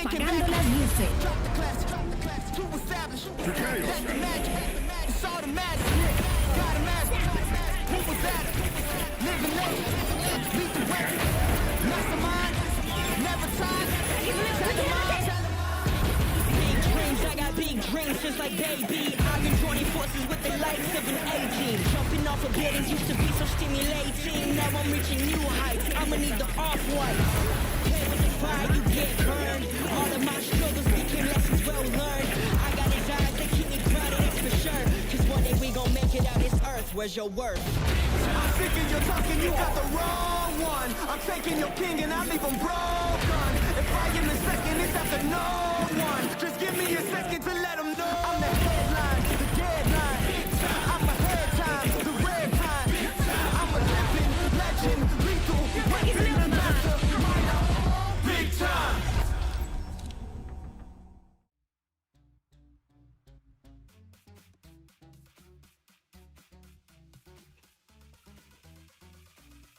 Apagando las luces. I got big dreams just like baby. I've been joining forces with the likes of an A-team. Jumping off of buildings used to be so stimulating. Now I'm reaching new heights. I'ma need the off-white. Play with the fire, you get burned. All of my struggles became lessons well learned. I got desires that keep me grounded, it's for sure. Cause one day we gon' make it out this earth. Where's your worth? I'm sick of your talking, you got the wrong one. I'm taking your king and I leave him broken. If I am the second, it's after no one. Just give me a second to let them know. I'm the headline, the deadline. I'm ahead time, the red time. I'm a living legend, lethal, weapon, the master, big time.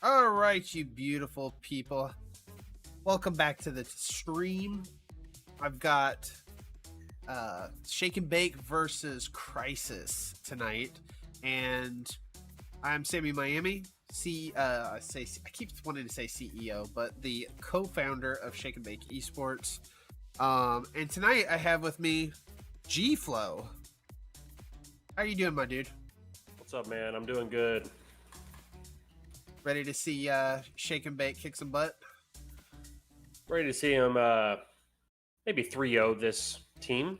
All right, you beautiful people. Welcome back to the stream. I've got Shake and Bake versus Kr1sys tonight, and I'm Sammy Miami. I keep wanting to say CEO, but the co-founder of Shake and Bake Esports. And tonight I have with me G-Flow. How you doing, my dude? What's up, man? I'm doing good. Ready to see Shake and Bake kick some butt? Ready to see him maybe 3-0 this team.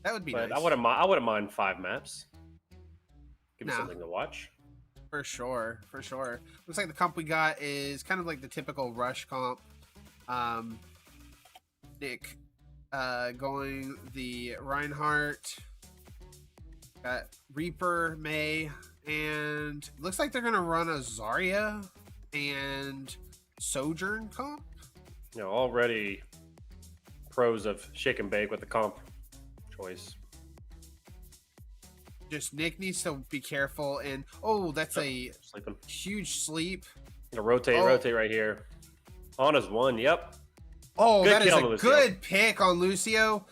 That would be but nice. I wouldn't mind 5 maps. Give me No. something to watch. For sure, for sure. Looks like the comp we got is kind of like the typical rush comp. Nick going the Reinhardt. Got Reaper, May, and looks like they're gonna run a Zarya and Sojourn comp. You know, already pros of shake and bake with the comp choice. Just Nick needs to be careful, and oh, that's a Sleeping. huge sleep. Gonna rotate right here. Anna's one. Yep. Oh, Good that is kill a on Lucio. good pick on Lucio.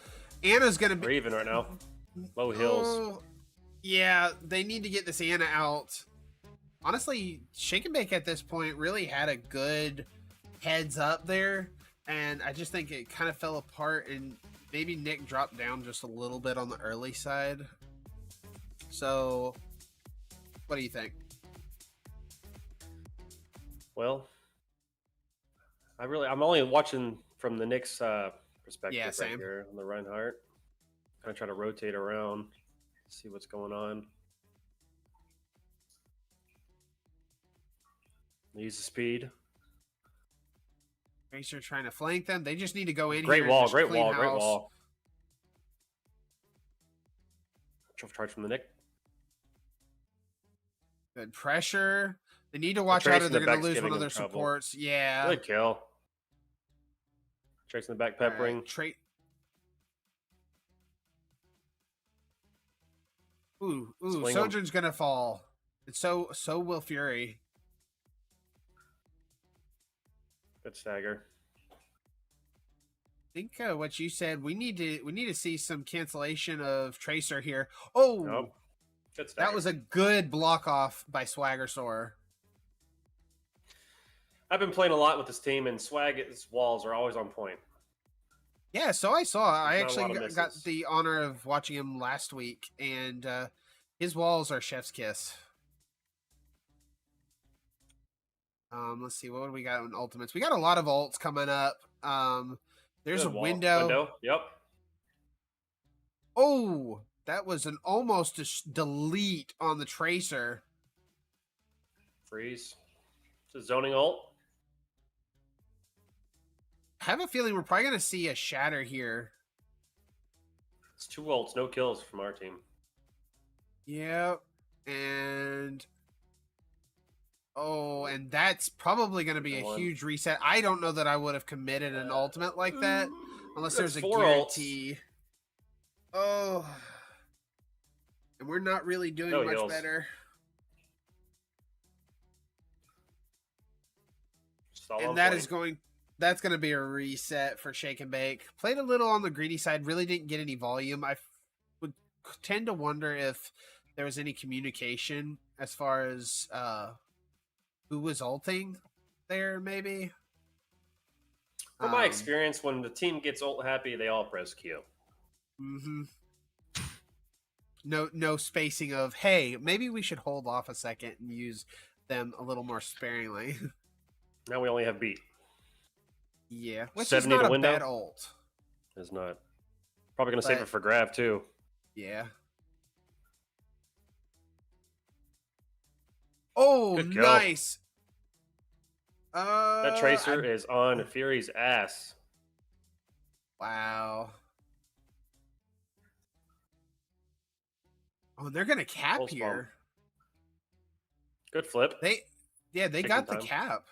Anna's gonna We're be even right now. Low hills. Oh, yeah, they need to get this Anna out. Honestly, Shake and Bake at this point really had a good heads up there, and I just think it kind of fell apart, and maybe Nick dropped down just a little bit on the early side. So, what do you think? Well, I'm only watching from the Knicks perspective Yeah, right same. here on the Reinhardt. Kind of try to rotate around, see what's going on. Use the speed. Racer trying to flank them. They just need to go in Great here. and wall, just great clean wall, great house. wall. Charge from the Nick. Good pressure. They need to watch out, or Trace in they're the going to back's lose one giving of them their trouble. supports. Yeah. Good kill. Trace in the back, peppering. All right, Ooh, Swing 'em. Sojourn's gonna fall. And so will Fury. Good stagger. I think what you said, we need to see some cancellation of Tracer here. Oh, Nope. Good stagger. that was a good block off by Swagger Soar. I've been playing a lot with this team, and Swag's walls are always on point. Yeah, so I saw. I There's not a lot actually of got misses. the honor of watching him last week, and his walls are chef's kiss. Let's see, what do we got in ultimates? We got a lot of ults coming up. There's Good a wall. window. Yep. Oh, that was an almost delete on the Tracer. Freeze. It's a zoning ult. I have a feeling we're probably going to see a shatter here. It's 2 ults, no kills from our team. Yep. And oh, and that's probably going to be a One. huge reset. I don't know that I would have committed an ultimate like that unless That's there's a 4 guarantee. Oh. And we're not really doing No much heals. better. Just all on And that point. is that's going to be a reset for Shake and Bake. Played a little on the greedy side, really didn't get any volume. I would tend to wonder if there was any communication as far as who was ulting there, maybe. From my experience, when the team gets ult happy, they all press Q. Mm-hmm. No spacing of, hey, maybe we should hold off a second and use them a little more sparingly. Now we only have beat. Yeah, which is 70 not to a window? bad ult. Is not. Probably going to save But- it for grab, too. Yeah. Oh, Good kill. nice. That Tracer is on Fury's ass. Wow. Oh, they're gonna cap Pulse bomb. here. Good flip. They Taking got the time. cap.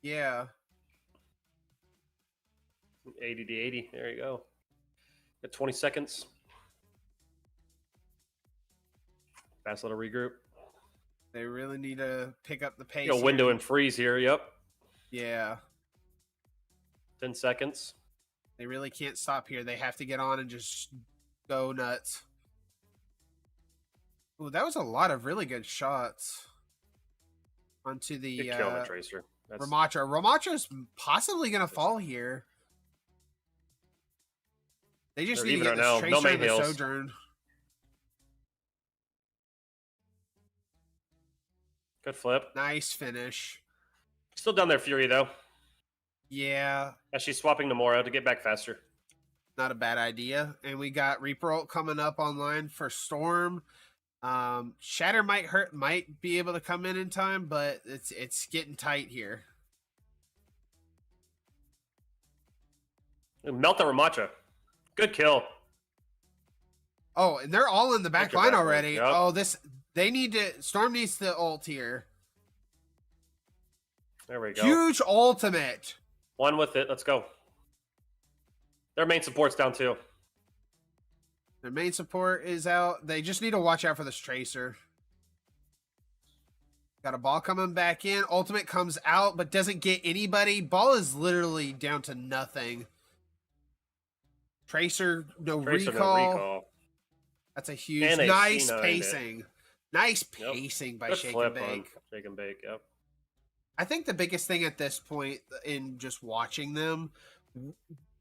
Yeah. 80 to 80. There you go. Got 20 seconds. Fast little regroup. They really need to pick up the pace. You know, window here. and freeze here. Yep. Yeah. 10 seconds. They really can't stop here. They have to get on and just go nuts. Ooh, that was a lot of really good shots. Onto the Good kill on the Tracer. That's Ramacha. Ramacha's possibly gonna fall here. They just They're need to even get right this now. No Tracer and the main heals. Sojourn. good flip. Nice finish. Still down there, Fury, though. Yeah, As she's swapping to Mora to get back faster. not a bad idea. And we got Reaper ult coming up online for Storm. Shatter might be able to come in time, but it's getting tight here. Melt that Ramacha. Good kill. Oh, and they're all in the back line already. Yep. Oh, Storm needs the ult here. There we go. Huge ultimate. One with it. Let's go. Their main support's down too. Their main support is out. They just need to watch out for this Tracer. Got a ball coming back in. Ultimate comes out, but doesn't get anybody. Ball is literally down to nothing. Tracer, no recall. That's a huge, nice pacing. Nice pacing by Shake and Bake. Shake and Bake, yep. I think the biggest thing at this point in just watching them,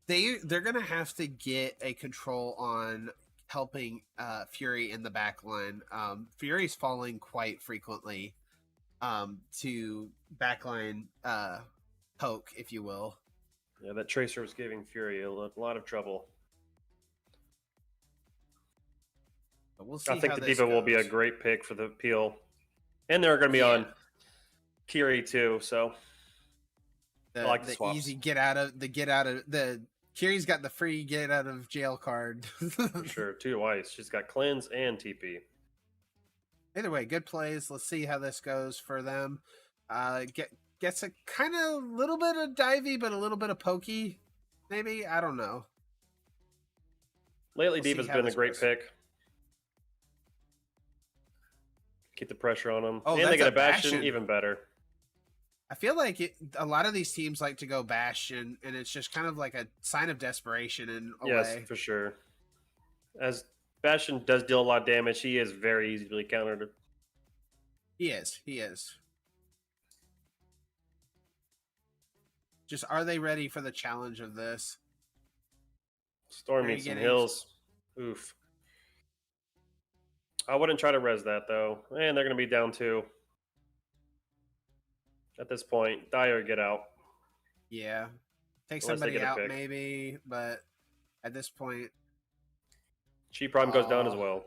they're gonna have to get a control on helping Fury in the back line. Fury's falling quite frequently to backline poke, if you will. Yeah, that Tracer was giving Fury a lot of trouble. But we'll see. I think the D.Va will be a great pick for the peel, and they're going to be on Kiri too. So the, like the easy get out of the Kiri's got the free get out of jail card. For sure, twice. She's got cleanse and TP. Either way, good plays. Let's see how this goes for them. Gets a kind of little bit of divey, but a little bit of pokey. Maybe, I don't know. Lately, D.Va's been a great pick. Keep the pressure on them. Oh, and they get a Bastion, even better. I feel like a lot of these teams like to go Bastion, and it's just kind of like a sign of desperation in a way. Yes, for sure. As Bastion does deal a lot of damage, he is very easily countered. He is. Just, are they ready for the challenge of this? Storm needs some hills. Oof. I wouldn't try to res that, though. And they're going to be down 2. At this point, die or get out. Yeah. Take somebody out, maybe. But at this point... Chi Prime goes down as well.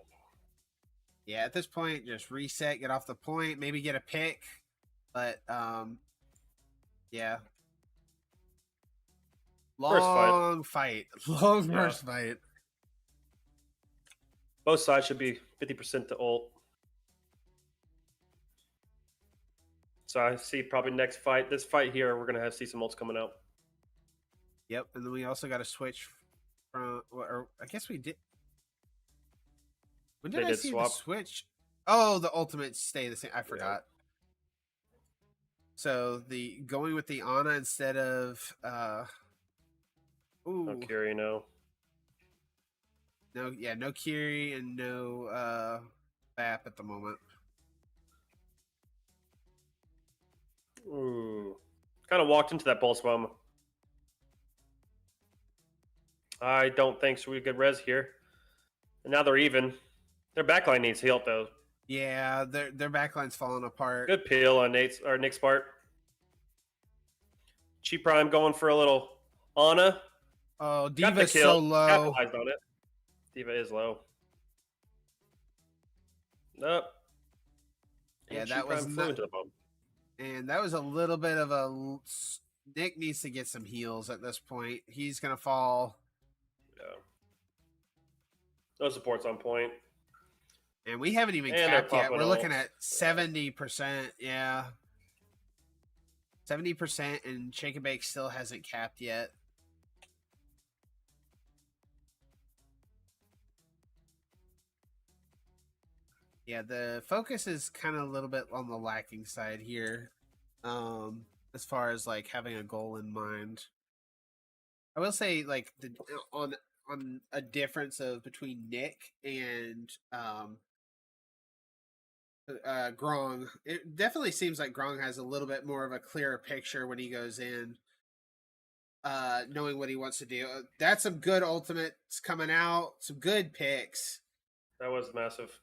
Yeah, at this point, just reset, get off the point, maybe get a pick. But, yeah. Long fight. First fight. Both sides should be 50% to ult. So I see probably next fight. This fight here, we're going to see some ults coming out. Yep, and then we also got to switch from... Or I guess we did... When did I see the switch? Oh, the ultimates stay the same. I forgot. Yeah. So the going with the Ana instead of... No Kiri, no. No Kiri and no BAP at the moment. Ooh. Kind of walked into that pulse bomb. I don't think so. We could res here. And now they're even. Their backline needs help, though. Yeah, their backline's falling apart. Good peel on Nick's part. Chi Prime going for a little Ana. Oh, D.Va's so low. Capitalized on it. D.Va is low. Nope. Yeah, that was not... And that was a little bit of a... Nick needs to get some heals at this point. He's going to fall. Yeah. No support's on point. And we haven't even capped yet. We're looking at 70%. Yeah. 70%, and Shake and Bake still hasn't capped yet. Yeah, the focus is kind of a little bit on the lacking side here, as far as like having a goal in mind. I will say, like, on a difference of between Nick and Grong, it definitely seems like Grong has a little bit more of a clearer picture when he goes in, knowing what he wants to do. That's some good ultimates coming out, some good picks. That was massive.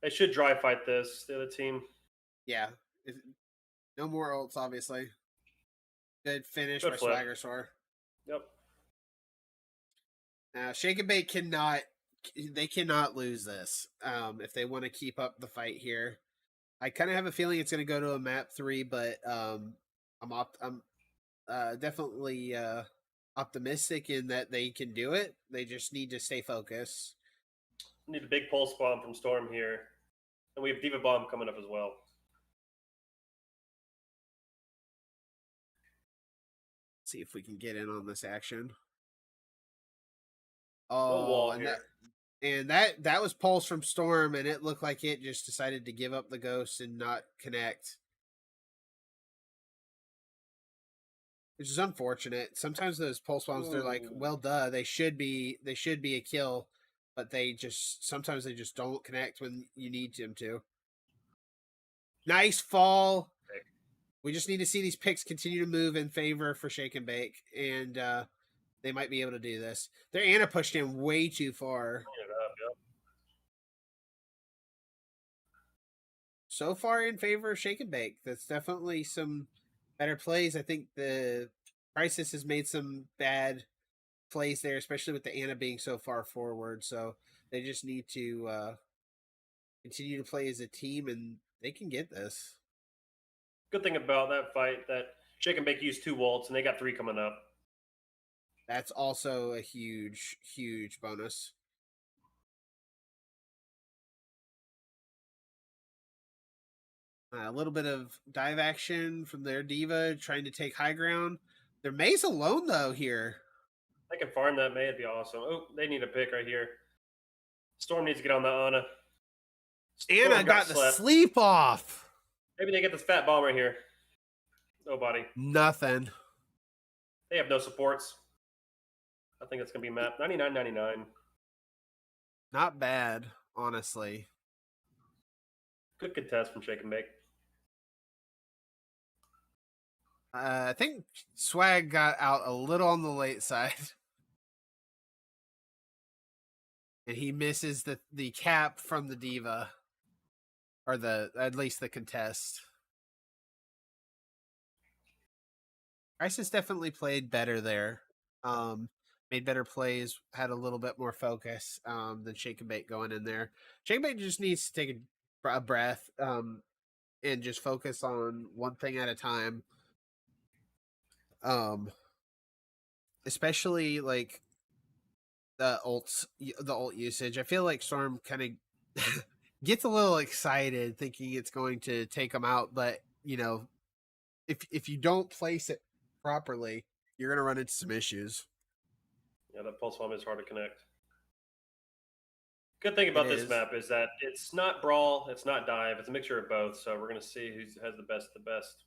They should dry fight this, the other team. Yeah. No more ults, obviously. Good finish by flip. Swagger Soar. Yep. Shake and Bake cannot they cannot lose this if they want to keep up the fight here. I kind of have a feeling it's going to go to a map 3, but I'm definitely optimistic in that they can do it. They just need to stay focused. Need a big pulse bomb from Storm here, and we have Diva Bomb coming up as well. See if we can get in on this action. No Oh, wall and here. that was pulse from Storm, and it looked like it just decided to give up the ghost and not connect, which is unfortunate. Sometimes those pulse bombs, they're like, Ooh. well, duh, they should be a kill, but sometimes they just don't connect when you need them to. Nice fall. Pick. We just need to see these picks continue to move in favor for Shake and Bake, and they might be able to do this. Their Anna pushed in way too far. Clean it up, yep. So far in favor of Shake and Bake. That's definitely some better plays. I think the Kr1sys has made some bad plays there, especially with the Anna being so far forward. So they just need to continue to play as a team, and they can get this. Good thing about that fight that Shake and Bake used 2 waltz, and they got 3 coming up. That's also a huge, huge bonus. A little bit of dive action from their diva trying to take high ground. Their May's alone though here. I can farm that May, it'd be awesome. Oh, they need a pick right here. Storm needs to get on the Anna. Storm Anna got the slept. sleep off. Maybe they get this fat bomb right here. Nobody. Nothing. They have no supports. I think it's gonna be map 99.99. Not bad, honestly. Good contest from Shake and Bake. I think Swag got out a little on the late side. And he misses the cap from the diva. Or at least the contest. Kr1sys definitely played better there. Made better plays, had a little bit more focus than Shake and Bake going in there. Shake and Bake just needs to take a breath and just focus on one thing at a time. Especially like the ult usage. I feel like Storm kind of gets a little excited thinking it's going to take them out, but you know, if you don't place it properly, you're gonna run into some issues. Yeah, that pulse bomb is hard to connect. Good thing about this map is that it's not brawl, it's not dive, it's a mixture of both. So we're gonna see who has the best of the best.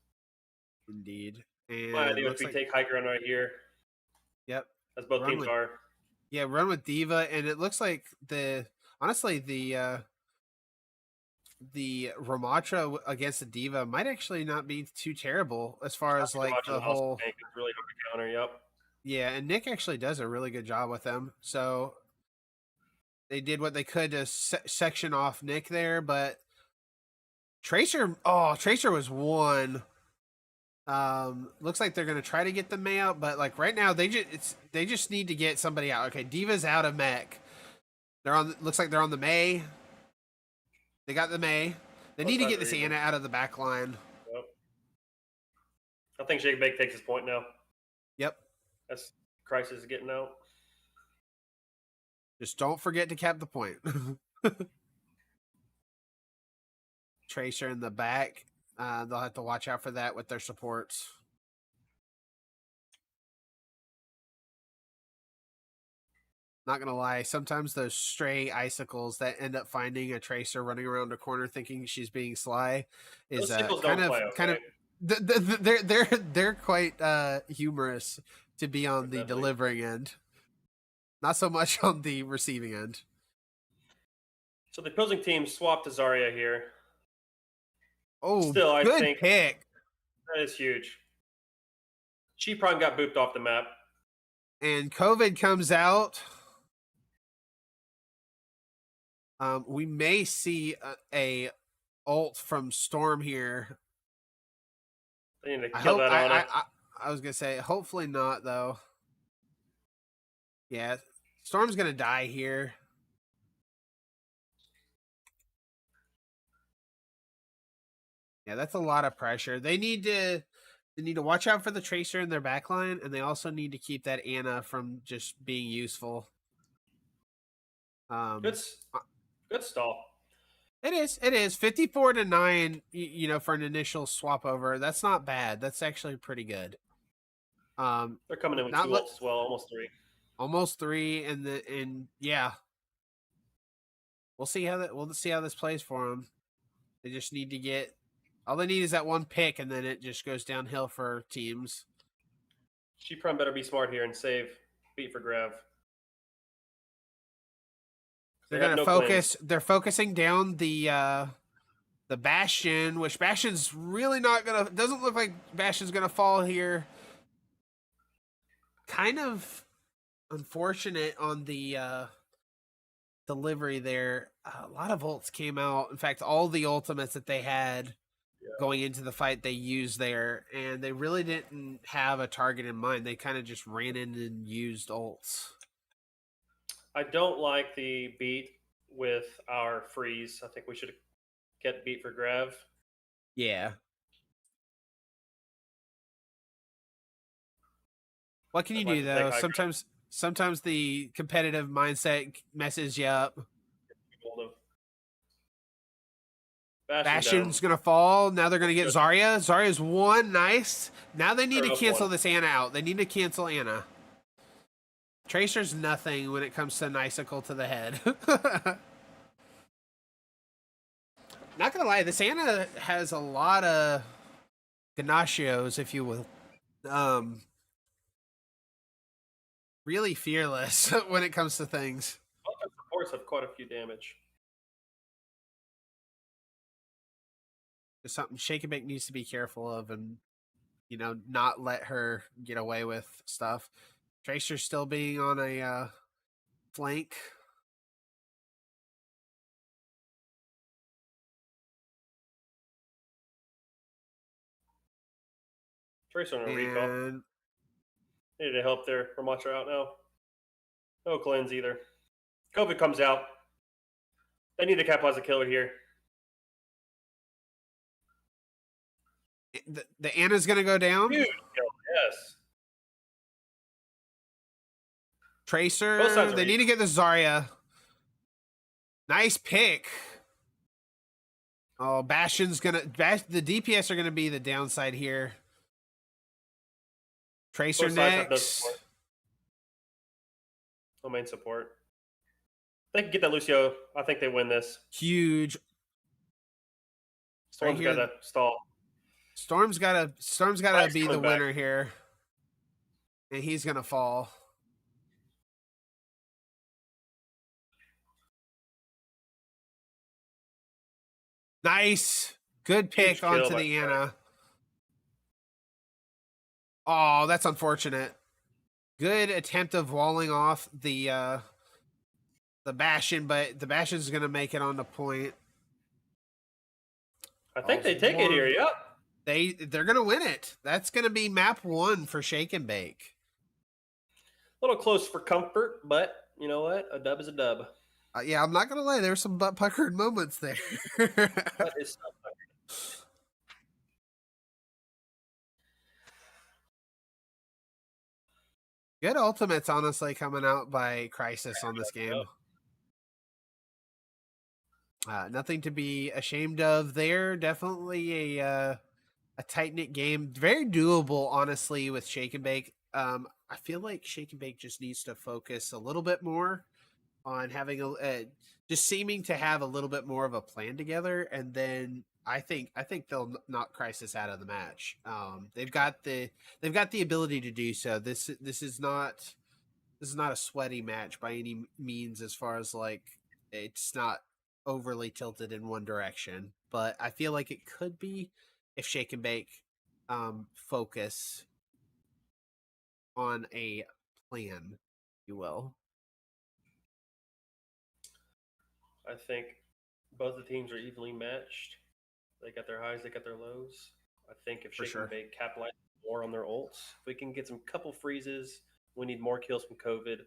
Indeed. And My idea would be take high ground right here. Yep. As both teams are. Yeah, run with Diva, and it looks like honestly the Ramatra against the Diva might actually not be too terrible as far as like the whole. Really hard to counter. Yep. Yeah, and Nick actually does a really good job with them. So they did what they could to section off Nick there, but Tracer was one. Looks like they're gonna try to get the May out, but like right now they just need to get somebody out. Okay, Diva's out of mech. Looks like they're on the May. They got the May. They need to get this Anna out of the back line. Yep. I think Shake and Bake takes his point now. Yep. That's Kr1sys is getting out. Just don't forget to cap the point. Tracer in the back. They'll have to watch out for that with their supports. Not gonna lie, sometimes those stray icicles that end up finding a Tracer running around a corner thinking she's being sly is kind of they're quite humorous to be on the delivering end. Not so much on the receiving end. So the opposing team swapped to Zarya here. Oh, still, I think pick. That is huge. She probably got booped off the map. And COVID comes out. We may see a ult from Storm here. They need to kill that on it. I was gonna say, hopefully not though. Yeah, Storm's gonna die here. Yeah, that's a lot of pressure. They need to watch out for the Tracer in their backline, and they also need to keep that Anna from just being useful. Good, Um, uh, good stall. it is 54-9. For an initial swap over, that's not bad. That's actually pretty good. They're coming in with Not two ults as well, almost 3. almost 3, and yeah, we'll see how this plays for them. They just need to get all they need is that one pick, and then it just goes downhill for teams. Kr1sys better be smart here and save beat for Grav. They're gonna focus. They're focusing down the Bastion, which Bastion's really not gonna. Doesn't look like Bastion's gonna fall here. Kind of unfortunate on the delivery there. A lot of ults came out. In fact, all the ultimates that they had going into the fight they used there, and they really didn't have a target in mind. They kind of just ran in and used ults. I don't like the beat with our freeze. I think we should get beat for Grav. Yeah. What can you do though? Sometimes the competitive mindset messes you up. Bastion's gonna fall. Now they're gonna get Zarya. Zarya's 1. Nice. Now they need to cancel this Anna out. They need to cancel Anna. Tracer's nothing when it comes to an icicle to the head. Not gonna lie, this Anna has a lot of ganachios, if you will. Really fearless when it comes to things. Both of supports have quite a few damage. There's something Shake and Bake needs to be careful of, and not let her get away with stuff. Tracer still being on a flank. Tracer on a recall. Needed to help there. Ramattra out now. No cleanse either. COVID comes out. They need to capitalize the killer here. The Anna's gonna go down. Huge kill, yes. Tracer. They need to get the Zarya. Nice pick. Oh, Bastion's gonna. The DPS are gonna be the downside here. Tracer next. No main support. They can get that Lucio. I think they win this. Huge. Storm's got to stall. Storm's gotta be the winner here. And he's gonna fall. Nice. Good pick onto the Anna. Oh, that's unfortunate. Good attempt of walling off the Bastion, but the Bastion's gonna make it on the point. I think they take it here, yep. They're gonna win it. That's gonna be map 1 for Shake and Bake. A little close for comfort, but you know what? A dub is a dub. Yeah, I'm not gonna lie. There's some butt puckered moments there. That is so puckered. Good ultimates, honestly, coming out by Kr1sys on this game. Nothing to be ashamed of there. Definitely a tight-knit game. Very doable, honestly, with Shake and Bake. I feel like Shake and Bake just needs to focus a little bit more on having just seeming to have a little bit more of a plan together, and then I think they'll knock Kr1sys out of the match. They've got the ability to do so. This is not a sweaty match by any means, as far as like it's not overly tilted in one direction, but I feel like it could be if Shake and Bake focus on a plan, if you will. I think both the teams are evenly matched. They got their highs, they got their lows. I think if Shake and Bake capitalize more on their ults, if we can get some couple freezes, we need more kills from COVID.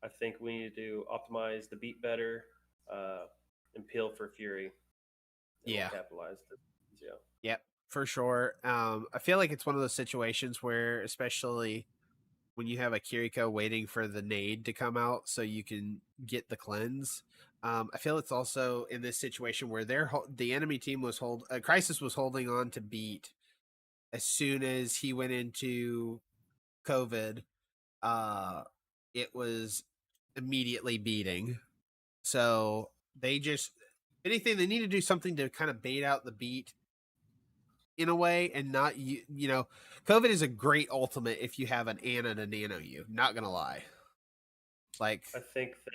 I think we need to optimize the beat better and peel for Fury. Yeah. We'll capitalize Yeah. Yep, for sure. I feel like it's one of those situations where, especially when you have a Kiriko waiting for the nade to come out so you can get the cleanse. I feel it's also in this situation where the enemy team was Kr1sys was holding on to beat as soon as he went into COVID. Uh, it was immediately beating. So they just, if anything, they need to do something to kind of bait out the beat in a way, and not COVID is a great ultimate if you have an Ana to nano you. Not gonna lie, like I think that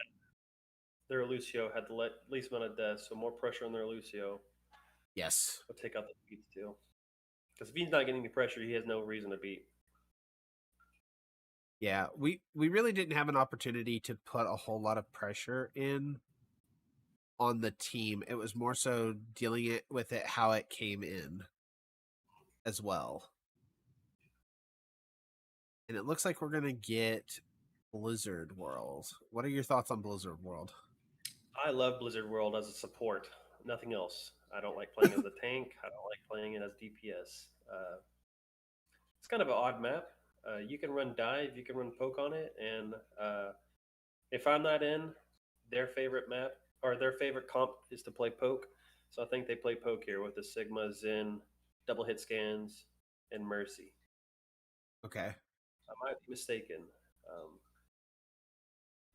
their Lucio had the least amount of deaths, so more pressure on their Lucio yes, will take out the beats too. Because if he's not getting the pressure, he has no reason to beat. yeah, we really didn't have an opportunity to put a whole lot of pressure in on the team. It was more so dealing with it how it came in as well. And it looks like we're gonna get Blizzard World. What are your thoughts on Blizzard World? I love Blizzard World as a support, nothing else. I don't like playing as a tank. I don't like playing it as DPS. It's kind of an odd map. You can run dive, you can run poke on it, and if I'm not in their favorite map or their favorite comp is to play poke, so I think they play poke here with the Sigma, Zen, double hit scans, and Mercy. Okay, I might be mistaken, um,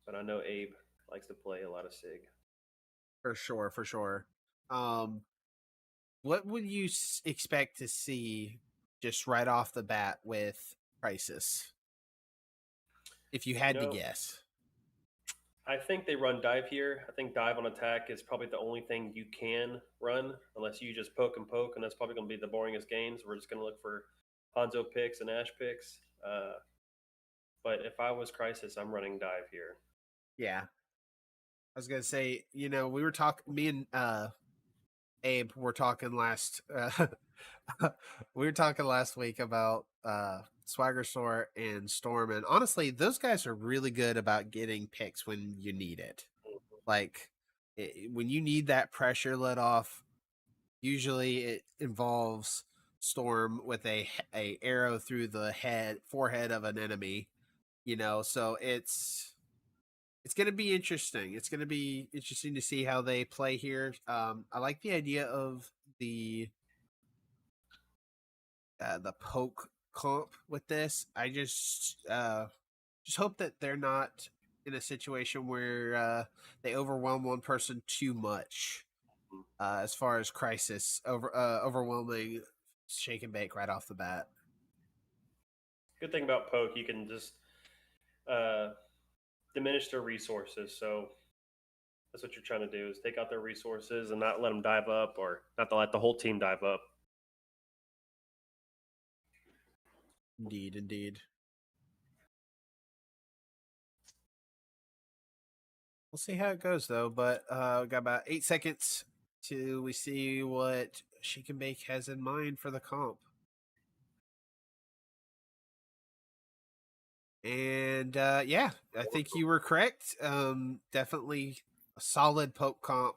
but I know Abe likes to play a lot of Sig. for sure, for sure. Um, what would you expect to see just right off the bat with Kr1sys, if you had to guess? I think they run dive here. I think dive on attack is probably the only thing you can run unless you just poke and poke, and that's probably going to be the boringest games. We're just going to look for Hanzo picks and Ash picks. But if I was Kr1sys, I'm running dive here. Yeah, I was gonna say, we were talking. Me and Abe were talking last. We were talking last week about Swagger Store and Storm, and honestly, those guys are really good about getting picks when you need it. Like when you need that pressure let off, usually it involves Storm with a arrow through the forehead of an enemy. So it's going to be interesting. It's going to be interesting to see how they play here. I like the idea of the poke comp with this. I just hope that they're not in a situation where they overwhelm one person too much. As far as Kr1sys overwhelming shake and bake right off the bat. Good thing about poke, you can just diminish their resources. So that's what you're trying to do, is take out their resources and not let them dive up, or not to let the whole team dive up. Indeed. We'll see how it goes, though. But we got about 8 seconds till we see what Shake and Bake has in mind for the comp. And yeah, I think you were correct. Definitely a solid poke comp.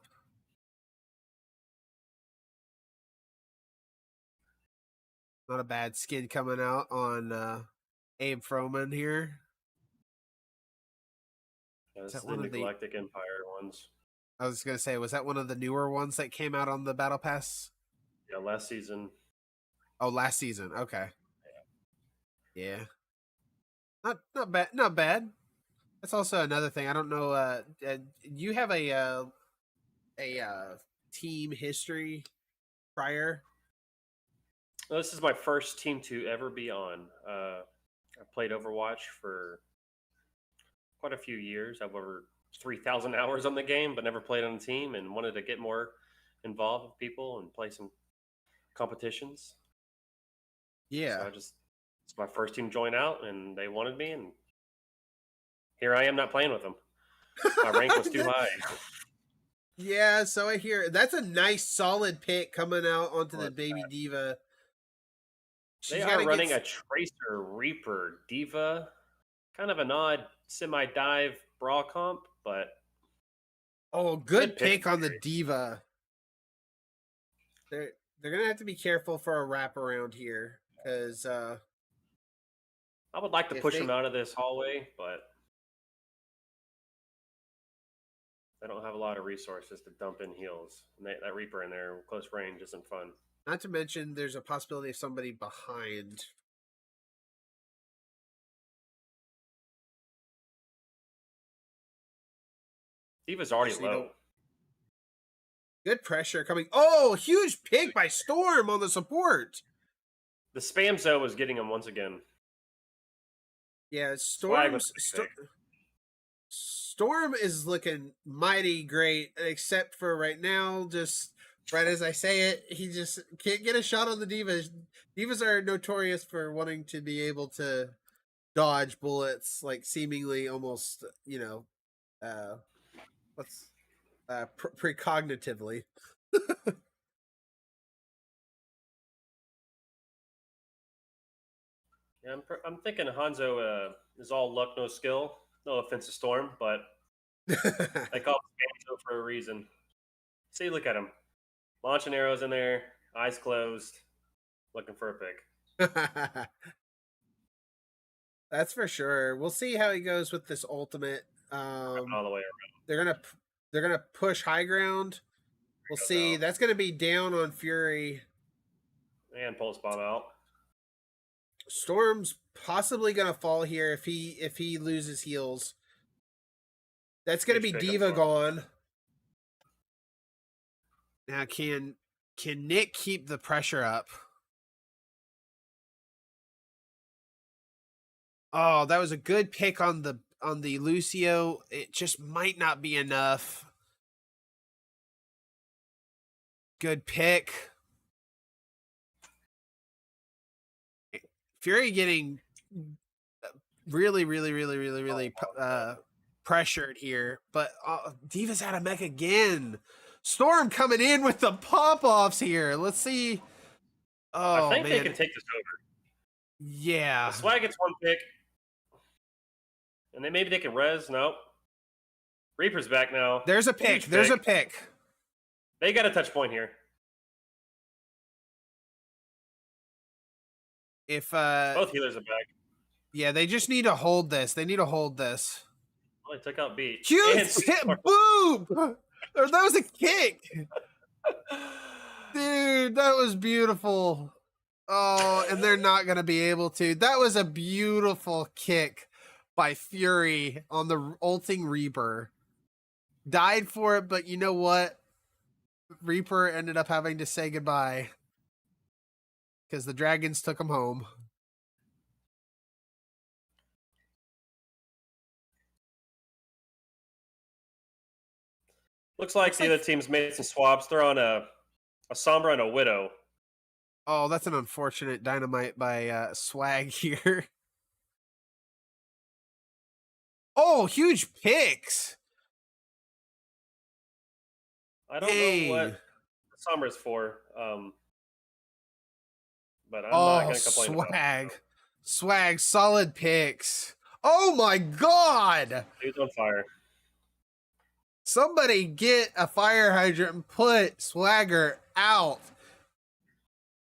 Not a bad skin coming out on Abe Froman here. Yeah, this is the Galactic Empire ones. I was going to say, was that one of the newer ones that came out on the Battle Pass? Yeah, last season. Oh, last season. Okay. Yeah. Not bad. Not bad. That's also another thing. I don't know. You have a team history prior? Well, this is my first team to ever be on. I played Overwatch for quite a few years. I've over 3,000 hours on the game, but never played on a team, and wanted to get more involved with people and play some competitions. Yeah. So it's my first team join out, and they wanted me, and here I am not playing with them. My rank was too high. Yeah, so I hear that's a nice solid pick coming out onto the Baby Diva. They are running a Tracer Reaper Diva, kind of an odd semi-dive bra comp, but good pick on the Diva. They're gonna have to be careful for a wraparound here, because I would like to push him out of this hallway, but I don't have a lot of resources to dump in heals. And that Reaper in there, close range, isn't fun. not to mention there's a possibility of somebody behind. D.Va's already Actually, low. Good pressure coming. Oh, huge pick by Storm on the support. The spam zone was getting him once again. Yeah, Swag was Storm is looking mighty great, except for right now, just right as I say it, he just can't get a shot on the D.Vas. D.Vas are notorious for wanting to be able to dodge bullets, like seemingly almost, precognitively. Yeah, I'm thinking Hanzo is all luck, no skill. No offense to Storm, but they call it Hanzo for a reason. See, look at him. Launching arrows in there, eyes closed, looking for a pick. That's for sure. We'll see how he goes with this ultimate. All the way around. They're gonna push high ground. We'll see. That's gonna be down on Fury. And pulse bomb out. Storm's possibly gonna fall here if he loses heals. That's gonna be D.Va gone. Now can Nick keep the pressure up? Oh, that was a good pick on the Lucio. It just might not be enough. Good pick. Fury getting really pressured here, but D.Va's out of mech again. Storm coming in with the pop-offs here. Let's see. Oh, I think they can take this over. Yeah. The Swag gets one pick. And then maybe they can res. Nope. Reaper's back now. There's a pick. There's a pick. They got a touch point here. If both healers are back. Yeah, they just need to hold this. They need to hold this. Well, they took out beat. Huge hit, boom! Or that was a kick. Dude, that was beautiful. Oh, and they're not gonna be able to. That was a beautiful kick by Fury on the ulting Reaper. Died for it, but you know what? Reaper ended up having to say goodbye. Because the dragons took him home. Looks like the other team's made some swaps. They're on a Sombra and a Widow. Oh, that's an unfortunate dynamite by Swag here. Oh, huge picks. I don't know what Sombra's for. But I'm not going to complain about it. Swag, solid picks. Oh my God! Dude's on fire. Somebody get a fire hydrant and put Swagger out.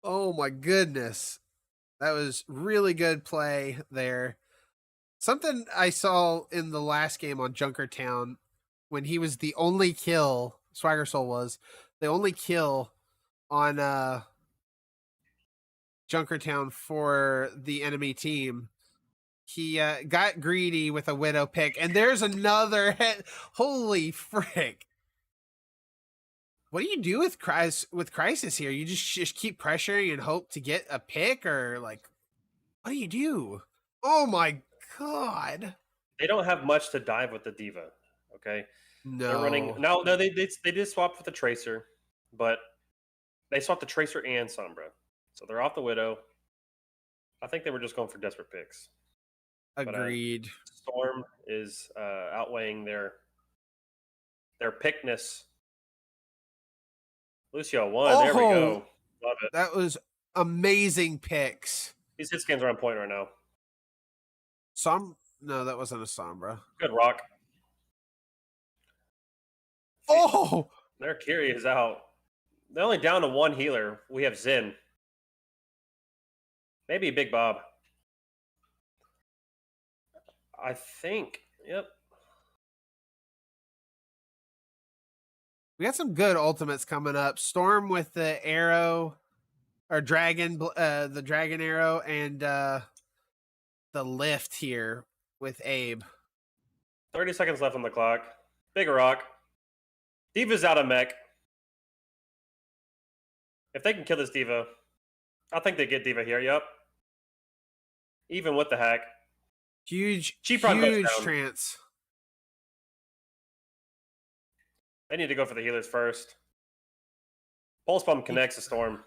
Oh my goodness. That was really good play there. Something I saw in the last game on Junkertown when he was the only kill, Swagger Soul was, the only kill on Junkertown for the enemy team. He got greedy with a Widow pick, and there's another hit. Holy frick. What do you do with Kr1sys here? You just keep pressuring and hope to get a pick, or like, what do you do? Oh my God. They don't have much to dive with the D.Va, okay? No. They're running. No, they did swap with the Tracer, but they swapped the Tracer and Sombra. So they're off the Widow. I think they were just going for desperate picks. Agreed. But, Storm is outweighing their pickness. Lucio won. There we go. Love it. That was amazing picks. These hit scans are on point right now. No, that wasn't a Sombra. Good rock. Oh! Their Kr1sys is out. They're only down to one healer. We have Zen. Maybe Big Bob. I think. Yep. We got some good ultimates coming up. Storm with the arrow, or dragon, the dragon arrow, and the lift here with Abe. 30 seconds left on the clock. Big rock. Diva's out of mech. If they can kill this Diva, I think they get Diva here. Yep. Even with the hack. Huge Kr1sys trance. They need to go for the healers first. Pulse Bomb connects the Storm.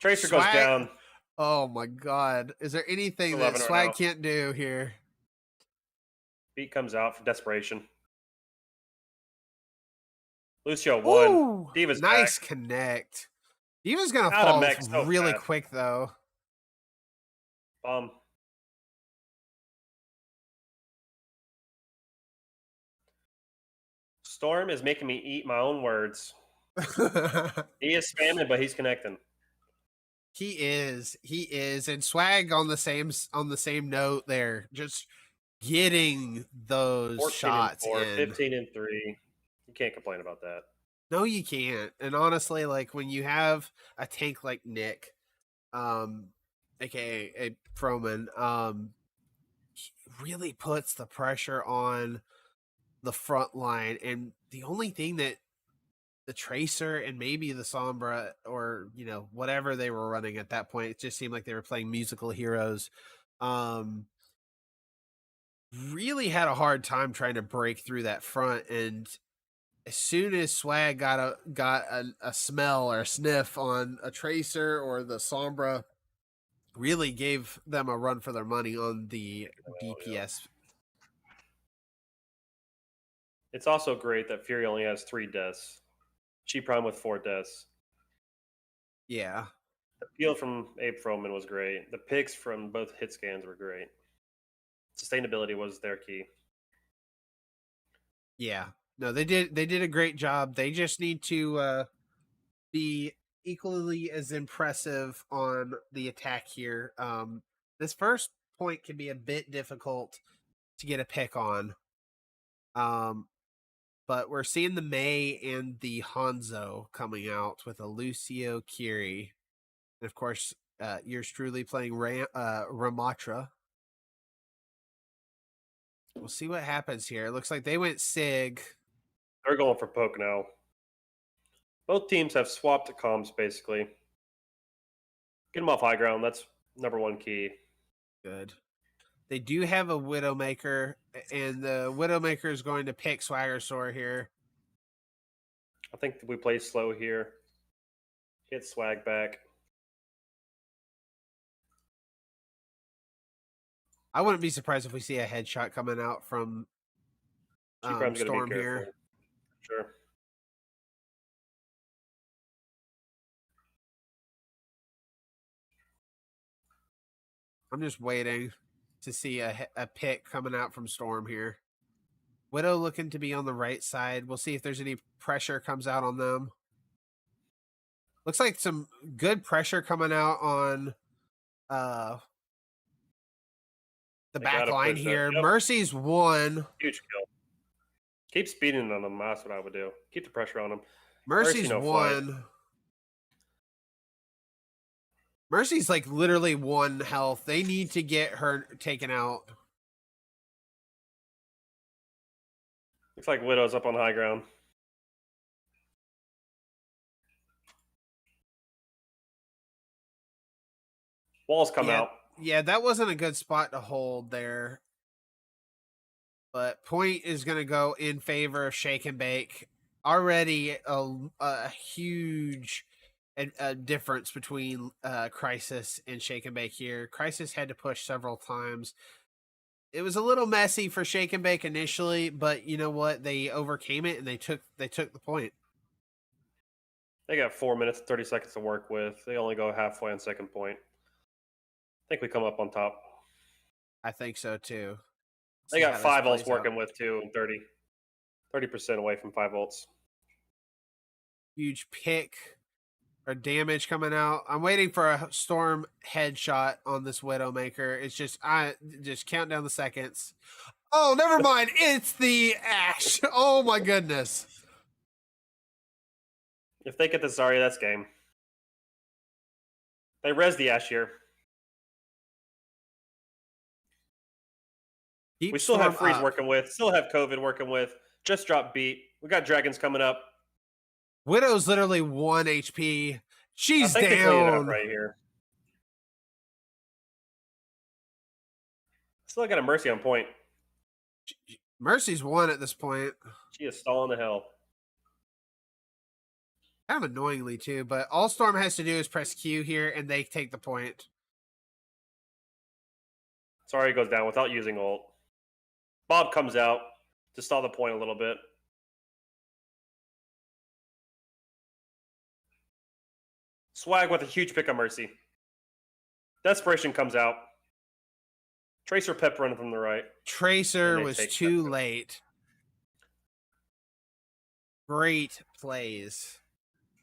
Tracer goes down. Oh my god. Is there anything that Swag can't do here? Beat comes out for desperation. Lucio won. Diva's nice back. Connect. Diva's gonna fall so really quick though. Storm is making me eat my own words. He is spamming, but he's connecting. He is, and Swag on the same note there, just getting those shots and 4, in. 15 and 3. You can't complain about that. No, you can't. And honestly, like when you have a tank like Nick, aka a Froman, he really puts the pressure on the front line. And the only thing that the Tracer and maybe the Sombra, or whatever they were running at that point, it just seemed like they were playing musical heroes. Really had a hard time trying to break through that front, and as soon as Swag got a smell or a sniff on a Tracer or the Sombra, really gave them a run for their money on the DPS. Yeah. It's also great that Fury only has 3 deaths. Kr1sys with 4 deaths. Yeah. The peel from Abe Froman was great. The picks from both hit scans were great. Sustainability was their key. Yeah. No, they did a great job. They just need to be equally as impressive on the attack here. This first point can be a bit difficult to get a pick on. But we're seeing the Mei and the Hanzo coming out with a Lucio Kiri. And of course, yours truly playing Ramatra. We'll see what happens here. It looks like they went Sig. They're going for poke now. Both teams have swapped to comms, basically. Get them off high ground. That's number one key. Good. They do have a Widowmaker, and the Widowmaker is going to pick Swaggersaur here. I think we play slow here. Hit Swag back. I wouldn't be surprised if we see a headshot coming out from Storm here. Sure. I'm just waiting to see a pick coming out from Storm here. Widow looking to be on the right side. We'll see if there's any pressure comes out on them. Looks like some good pressure coming out on the back line here. Yep. Mercy's won. Huge kill. Keep speeding on them. That's what I would do. Keep the pressure on them. Mercy's won. Mercy's like literally 1 health. They need to get her taken out. Looks like Widow's up on high ground. Walls come out. Yeah, that wasn't a good spot to hold there. But point is going to go in favor of Shake and Bake. Already a huge difference between Kr1sys and Shake and Bake here. Kr1sys had to push several times. It was a little messy for Shake and Bake initially, but you know what? They overcame it and they took the point. They got 4 minutes, 30 seconds to work with. They only go halfway on second point. I think we come up on top. I think so too. They got 5 volts working with too, and 30% away from 5 volts. huge pick or damage coming out. I'm waiting for a storm headshot on this Widowmaker. It's just I just count down the seconds. Oh, never mind. It's the Ash. Oh my goodness. If they get the Zarya, that's game. They res the Ash here. We still have Freeze working with, still have COVID working with, just dropped beat. We got Dragons coming up. Widow's literally 1 HP. She's I think down. they clean it up right here. Still got a Mercy on point. Mercy's 1 at this point. She is stalling the hell. Kind of annoyingly too, but all Storm has to do is press Q here and they take the point. Sorry, goes down without using ult. Bob comes out to stall the point a little bit. Swag with a huge pick on Mercy. Desperation comes out. Tracer Pep running from the right. Tracer was too late. Great plays.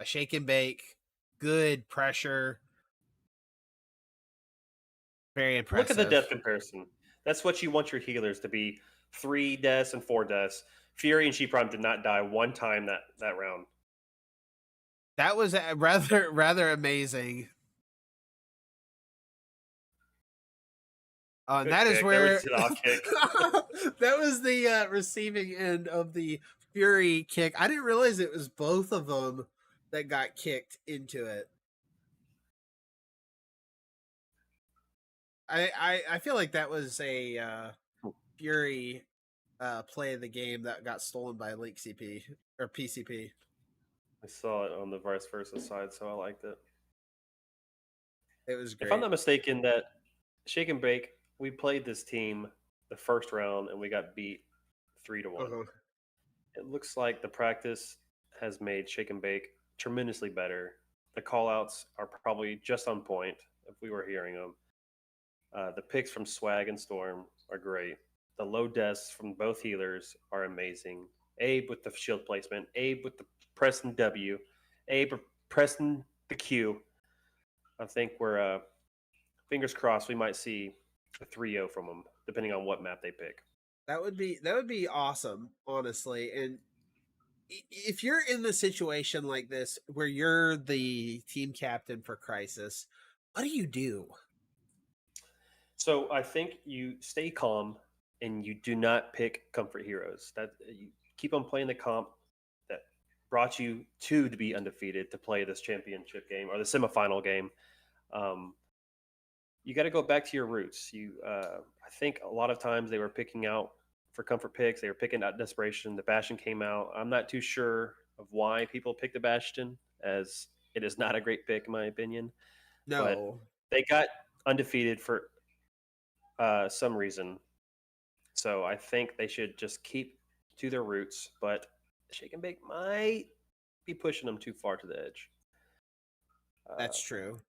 A shake and bake. Good pressure. Very impressive. Look at the death comparison. That's what you want your healers to be. 3 deaths and 4 deaths. Fury and She-Prime did not die one time that round. That was rather amazing. And that is where that was the receiving end of the Fury kick. I didn't realize it was both of them that got kicked into it. I feel like that was a Fury play of the game that got stolen by Link CP or PCP. I saw it on the vice versa side, so I liked it. It was great. If I'm not mistaken, that Shake and Bake, we played this team the first round and we got beat 3-1. Uh-huh. It looks like the practice has made Shake and Bake tremendously better. The call-outs are probably just on point if we were hearing them. The picks from Swag and Storm are great. The low deaths from both healers are amazing. Abe with the shield placement. Abe with the pressing W. Abe pressing the Q. I think we're fingers crossed we might see a 3-0 from them, depending on what map they pick. That would be awesome, honestly. And if you're in a situation like this where you're the team captain for Kr1sys, what do you do? So I think you stay calm and you do not pick comfort heroes. That you keep on playing the comp that brought you to be undefeated to play this championship game or the semifinal game. You got to go back to your roots. I think a lot of times they were picking out for comfort picks. They were picking out desperation. The Bastion came out. I'm not too sure of why people picked the Bastion, as it is not a great pick in my opinion. No, but they got undefeated for some reason. So I think they should just keep to their roots, but Shake and Bake might be pushing them too far to the edge. That's true.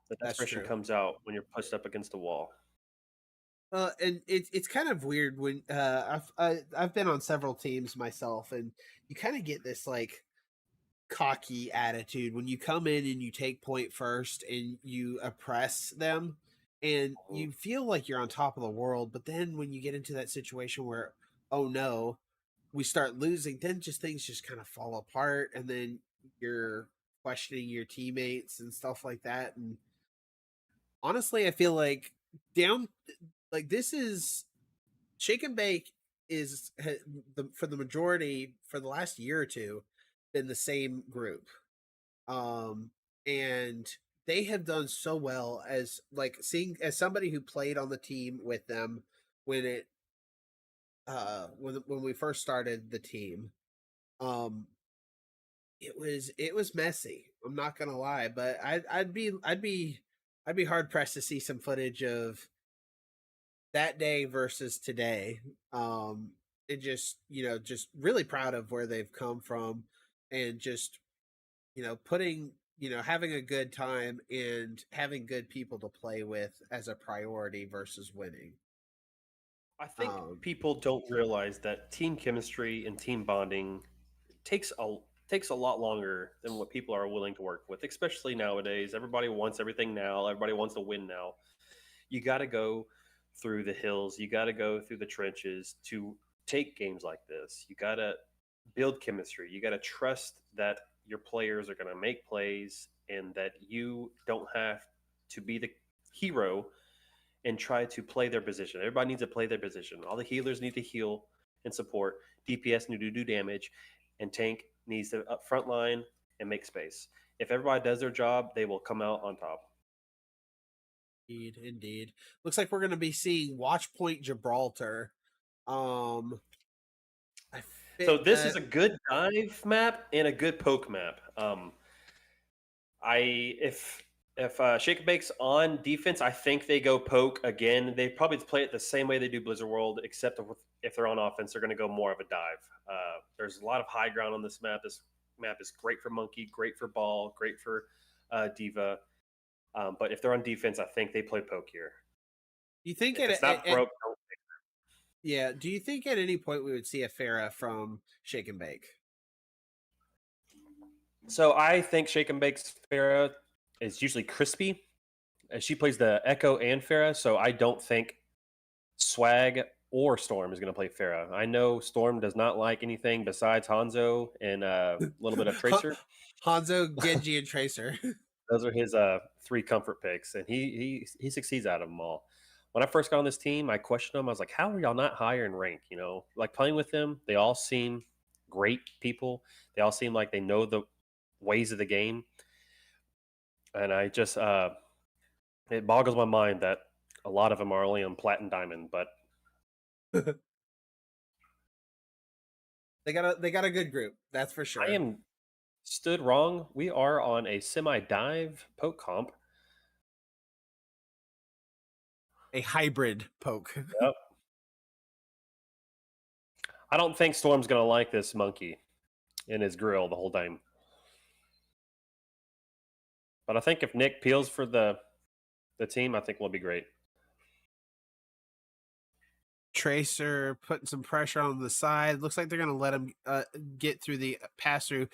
The desperation comes out when you're pushed up against a wall. And it's kind of weird when I've been on several teams myself, and you kind of get this like cocky attitude when you come in and you take point first and you oppress them. And you feel like you're on top of the world, but then when you get into that situation where, oh no, we start losing, then things just kind of fall apart, and then you're questioning your teammates and stuff like that. And honestly, I feel like this is Shake and Bake is for the majority for the last year or two been the same group, and they have done so well as somebody who played on the team with them when we first started the team. It was messy. I'm not gonna lie, but I'd be hard pressed to see some footage of that day versus today. And just really proud of where they've come from, and just putting having a good time and having good people to play with as a priority versus winning. I think people don't realize that team chemistry and team bonding takes takes a lot longer than what people are willing to work with, especially nowadays. Everybody wants everything now. Everybody wants to win now. You got to go through the hills. You got to go through the trenches to take games like this. You got to build chemistry. You got to trust that your players are going to make plays and that you don't have to be the hero and try to play their position. Everybody needs to play their position. All the healers need to heal and support. DPS need to do damage, and tank needs to up front line and make space. If everybody does their job, they will come out on top. Indeed. Looks like we're going to be seeing Watchpoint Gibraltar. So this is a good dive map and a good poke map. If Shake and Bake's on defense, I think they go poke again. They probably play it the same way they do Blizzard World, except if they're on offense, they're going to go more of a dive. There's a lot of high ground on this map. This map is great for Monkey, great for Ball, great for Diva. But if they're on defense, I think they play poke here. Do you think if it's not broke? Don't fix it. Yeah. Do you think at any point we would see a Pharah from Shake and Bake? So I think Shake and Bake's Pharah is usually crispy. She plays the Echo and Pharah, so I don't think Swag or Storm is going to play Pharah. I know Storm does not like anything besides Hanzo and a little bit of Tracer. Hanzo, Genji, and Tracer. Those are his 3 comfort picks, and he succeeds out of them all. When I first got on this team, I questioned them. I was like, how are y'all not higher in rank? You know, like playing with them, they all seem great people. They all seem like they know the ways of the game. And I just, it boggles my mind that a lot of them are only on Plat and Diamond, but they got a good group, that's for sure. I am stood wrong. We are on a semi-dive poke comp. A hybrid poke. Yep. I don't think Storm's going to like this monkey in his grill the whole time. But I think if Nick peels for the team, I think we'll be great. Tracer putting some pressure on the side. Looks like they're going to let him get through the pass-through.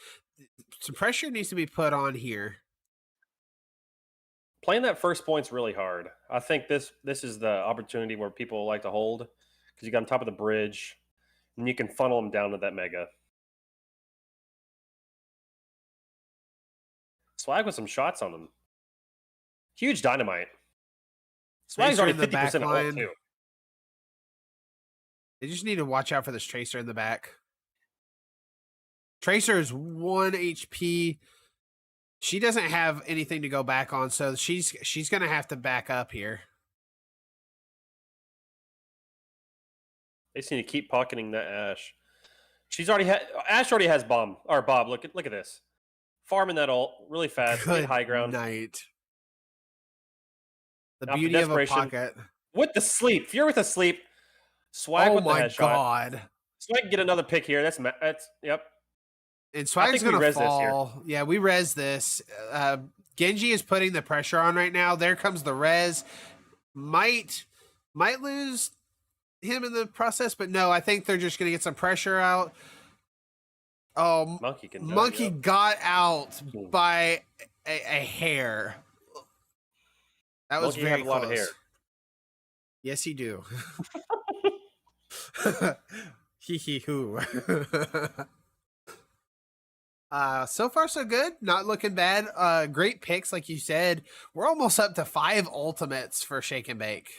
Some pressure needs to be put on here. Playing that first point's really hard. I think this is the opportunity where people like to hold because you got on top of the bridge, and you can funnel them down to that mega. Swag with some shots on him. Huge dynamite. Swag's already 50% ult too. They just need to watch out for this Tracer in the back. Tracer is 1 HP. She doesn't have anything to go back on, so she's going to have to back up here. They just need to keep pocketing that Ashe. Ashe already has bomb. Or Bob, look at this. Farming that ult really fast. Good high ground. Night. The now beauty of a pocket. With the sleep. Fear with the sleep. Swag with the headshot. Oh my god. Swag can get another pick here. That's yep. And Swag's going to fall. Yeah, we res this. Genji is putting the pressure on right now. There comes the res. Might lose him in the process, but no, I think they're just going to get some pressure out. Oh, Monkey got out by a hair. That was very close. A lot of hair. Yes, he do. Hee hee hoo. So far so good. Not looking bad. Great picks, like you said. We're almost up to 5 ultimates for Shake and Bake.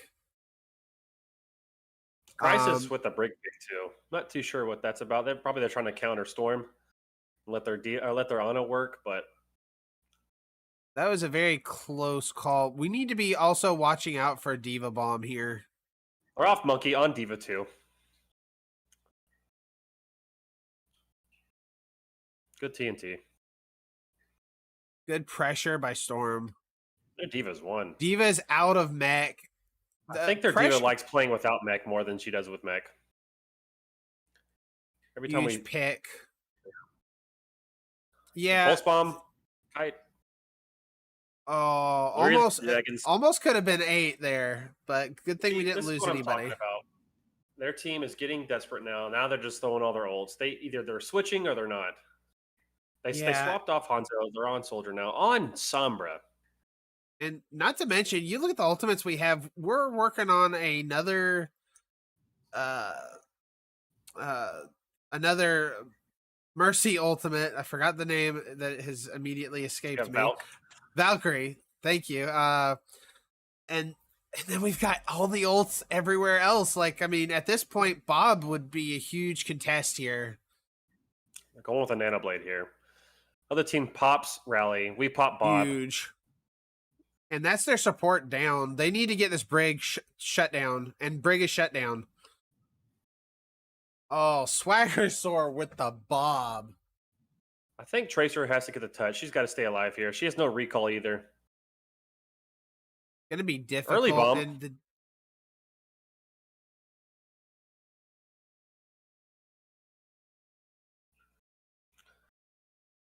Kr1sys with the break pick too. Not too sure what that's about. They're trying to counter Storm, and let their Ana work, but that was a very close call. We need to be also watching out for a Diva bomb here. Or off Monkey on Diva too. Good TNT. Good pressure by Storm. Their Diva's won. Diva's out of mech. I think their Diva likes playing without mech more than she does with mech. Every time we pick. Yeah. Pulse bomb. Tight. Oh, almost could have been 8 there, but good thing we didn't lose anybody. Their team is getting desperate now. Now they're just throwing all their ults. They're switching or they're not. They Yeah, swapped off Hanzo. They're on Soldier now. On Sombra. and not to mention, you look at the ultimates we have. We're working on uh, another Mercy ultimate. I forgot the name that has immediately escaped me. Valk. Valkyrie. Thank you. And then we've got all the ults everywhere else. Like, I mean, at this point, Bob would be a huge contest here. We're going with a Nano Blade here. Other team pops Rally. We pop Bob. Huge. And that's their support down. They need to get this Brig shut down. And Brig is shut down. Oh, Swagger Soar with the Bob. I think Tracer has to get the touch. She's got to stay alive here. She has no recall either. Gonna be difficult. Early bomb. And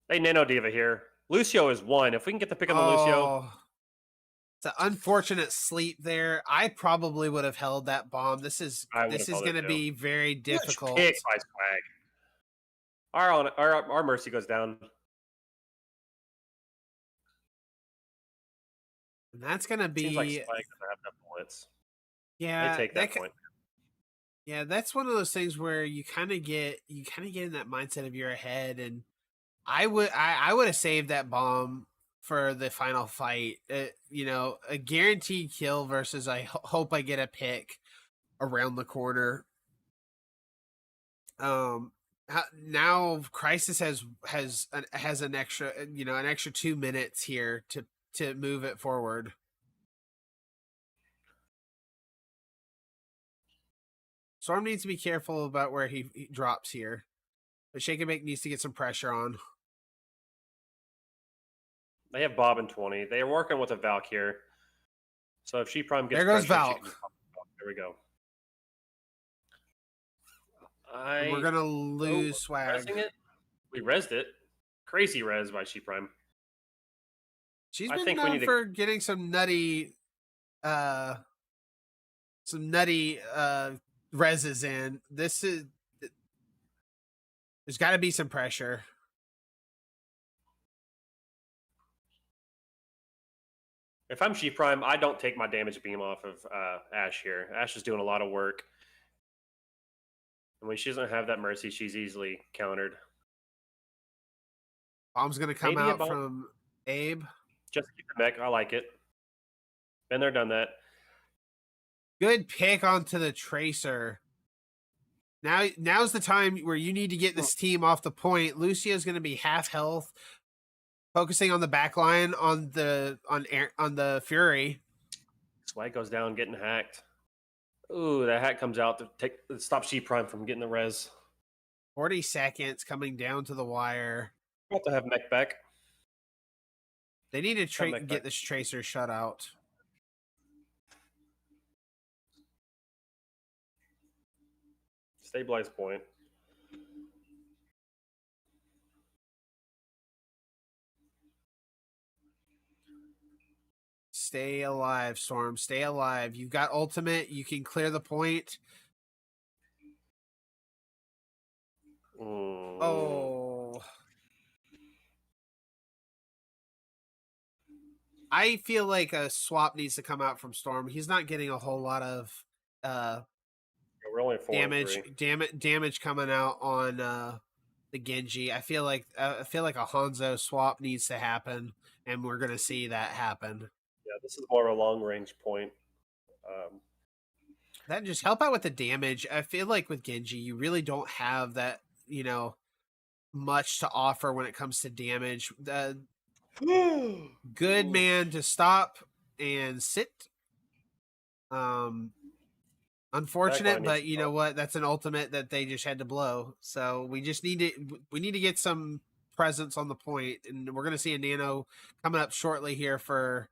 They Nano Diva here. Lucio is 1. If we can get the pick on the Lucio. It's an unfortunate sleep there. I probably would have held that bomb. This is going to be very difficult. Pick by Swag. Our Mercy goes down. And that's going to be. Seems like Swag doesn't have enough bullets. Yeah, they take that point. Yeah, that's one of those things where you kind of get in that mindset of you're ahead, and I would have saved that bomb for the final fight. A guaranteed kill versus I hope I get a pick around the corner. Now Kr1sys has an extra 2 minutes here to move it forward. Storm needs to be careful about where he drops here. But Shake and Bake needs to get some pressure on. They have Bob in 20. They are working with a Valk here. So if she prime gets there goes pressure, Valk. There we go. We're gonna lose Swag. We rezzed it. Crazy res by She Prime. She's been known for getting some nutty reses in. There's got to be some pressure. If I'm She Prime, I don't take my damage beam off of Ashe here. Ashe is doing a lot of work. And when she doesn't have that Mercy, she's easily countered. Bomb's going to come out from Abe. Just keep the mech. I like it. Been there, done that. Good pick onto the Tracer. Now's the time where you need to get this team off the point. Lucio's going to be half health, focusing on the back line on the Fury. Swag goes down, getting hacked. Ooh, that hack comes out to stop She Prime from getting the res. 40 seconds coming down to the wire. About to have mech back. They need to get this Tracer shut out. Stabilize point. Stay alive, Storm. Stay alive. You've got ultimate. You can clear the point. Oh. I feel like a swap needs to come out from Storm. He's not getting a whole lot of we're only damage coming out on the Genji. I feel like a Hanzo swap needs to happen, and we're gonna see that happen. Yeah, this is more of a long range point. That just help out with the damage. I feel like with Genji, you really don't have that, much to offer when it comes to damage. Good man to stop and sit. Unfortunate, but you know what? That's an ultimate that they just had to blow. So we need to get some presence on the point, and we're gonna see a Nano coming up shortly here for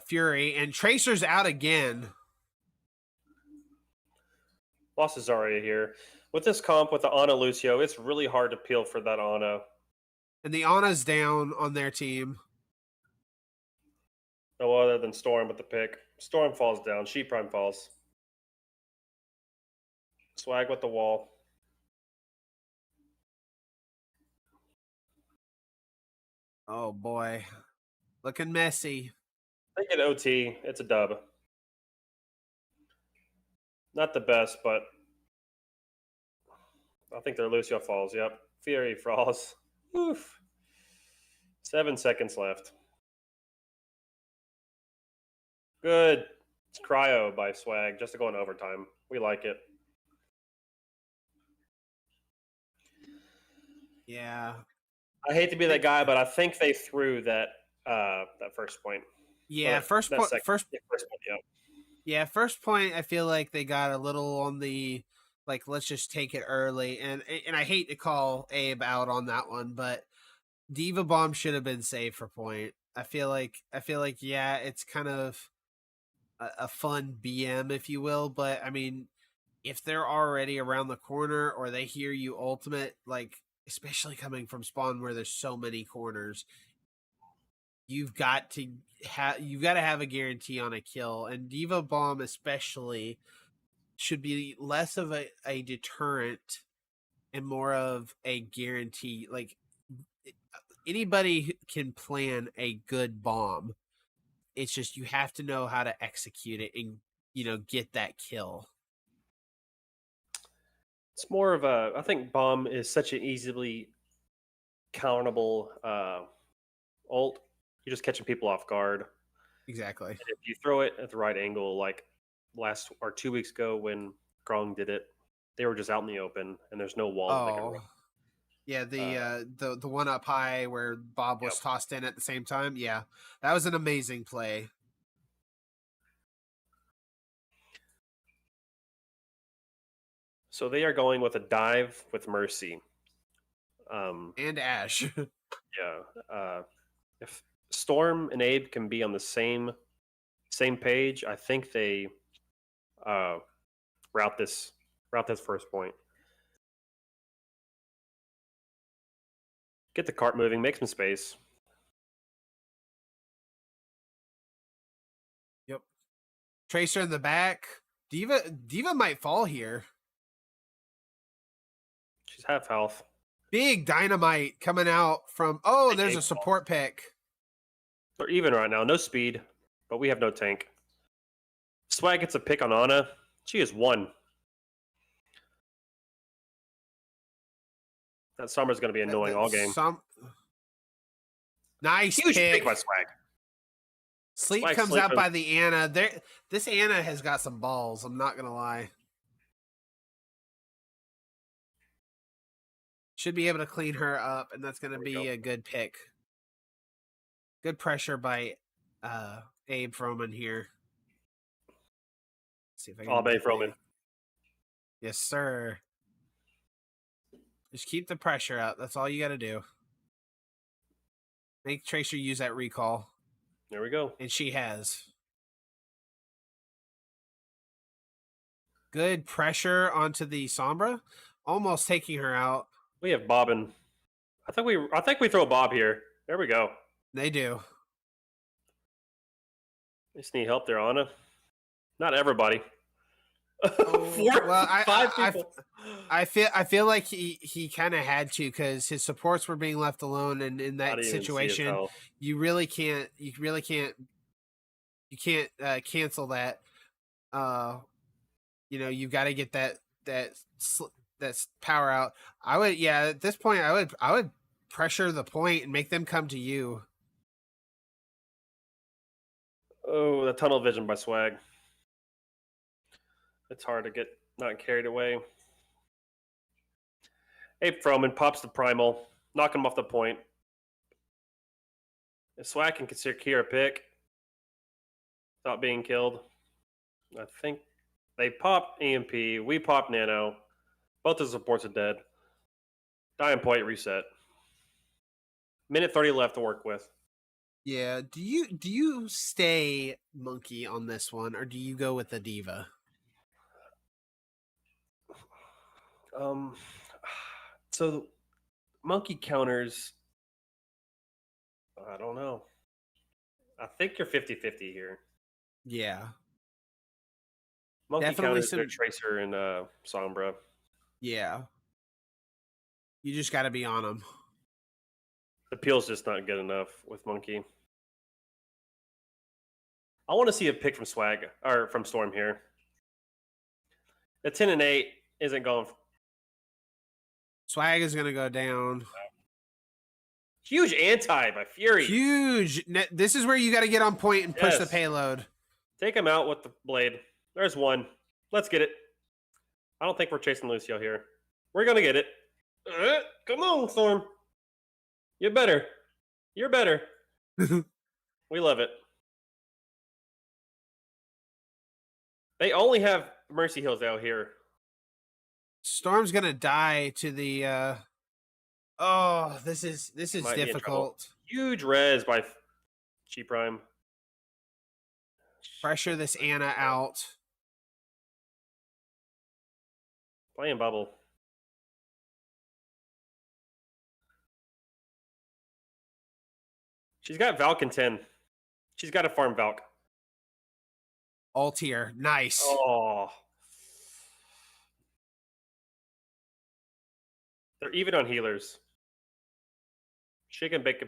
Fury, and Tracer's out again. Lost is Zarya here. With this comp with the Ana Lucio, it's really hard to peel for that Ana. And the Ana's down on their team. No other than Storm with the pick. Storm falls down. She Prime falls. Swag with the wall. Oh boy, looking messy. They get OT. It's a dub. Not the best, but I think they're Lucio Falls. Yep. Fury Frost. Oof. 7 seconds left. Good. It's Cryo by Swag, just to go in overtime. We like it. Yeah. I hate to be that guy, but I think they threw that first point. Yeah, first point. First point. Yeah. Yeah, first point. I feel like they got a little on the like. Let's just take it early, and I hate to call Abe out on that one, but Diva Bomb should have been saved for point. I feel like yeah, it's kind of a fun BM, if you will, but I mean, if they're already around the corner or they hear you ultimate, like especially coming from spawn where there's so many corners, you've got to have a guarantee on a kill, and Diva Bomb especially should be less of a deterrent and more of a guarantee. Like anybody can plan a good bomb. It's just you have to know how to execute it and get that kill. It's more of a. I think bomb is such an easily countable ult. You're just catching people off guard. Exactly. And if you throw it at the right angle, like last or 2 weeks ago when Grong did it, they were just out in the open and there's no wall that they can run. Yeah, the one up high where Bob was tossed in at the same time. Yeah, that was an amazing play. So they are going with a dive with Mercy. And Ash. Yeah. If Storm and Abe can be on the same page, I think they route this first point. Get the cart moving, make some space. Yep. Tracer in the back. Diva might fall here. She's half health. Big dynamite coming out from. Oh, there's a support pick. They're even right now. No speed, but we have no tank. Swag gets a pick on Ana. She is 1. That Summer's going to be annoying all game. Nice Huge pick by Swag. Sleep Swag comes sleeping. out by the Ana. This Ana has got some balls. I'm not going to lie. Should be able to clean her up, and that's going to be a good pick. Good pressure by Abe Froman here. Let's see if I can. Abe Froman. Yes, sir. Just keep the pressure out. That's all you got to do. Make Tracer use that recall. There we go. And she has. Good pressure onto the Sombra. Almost taking her out. We have Bobbin. I think we throw Bob here. There we go. They do. They just need help there, Ana. Not everybody. Five people. I feel like he kind of had to, because his supports were being left alone, and in that situation, you can't cancel that. You've got to get that power out. At this point, I would pressure the point and make them come to you. Oh, the tunnel vision by Swag. It's hard to get not carried away. Abe Froman pops the primal, knocking him off the point. If Swag can secure a pick without being killed, I think they pop EMP. We pop Nano. Both the supports are dead. Dying point reset. Minute 30 left to work with. Yeah. Do you stay Monkey on this one, or do you go with the Diva? So Monkey counters, I don't know. I think you're 50-50 here. Yeah. Monkey counters their Tracer and Sombra. Yeah. You just got to be on them. The peel's just not good enough with Monkey. I want to see a pick from Swag or from Storm here. The 10 and 8 isn't going. Swag is going to go down. Huge anti by Fury. Huge. This is where you got to get on point and push the payload. Take him out with the blade. There's one. Let's get it. I don't think we're chasing Lucio here. We're going to get it. Come on, Storm. You're better. You're better. We love it. They only have Mercy Heals out here. Storm's gonna die to the. Oh, this is difficult. Huge res by Kr1sys. Pressure this Ana out. Playing bubble. She's got Valk in 10. She's got to farm Valk. Ult here. Nice. Oh. They're even on healers. She can bake a...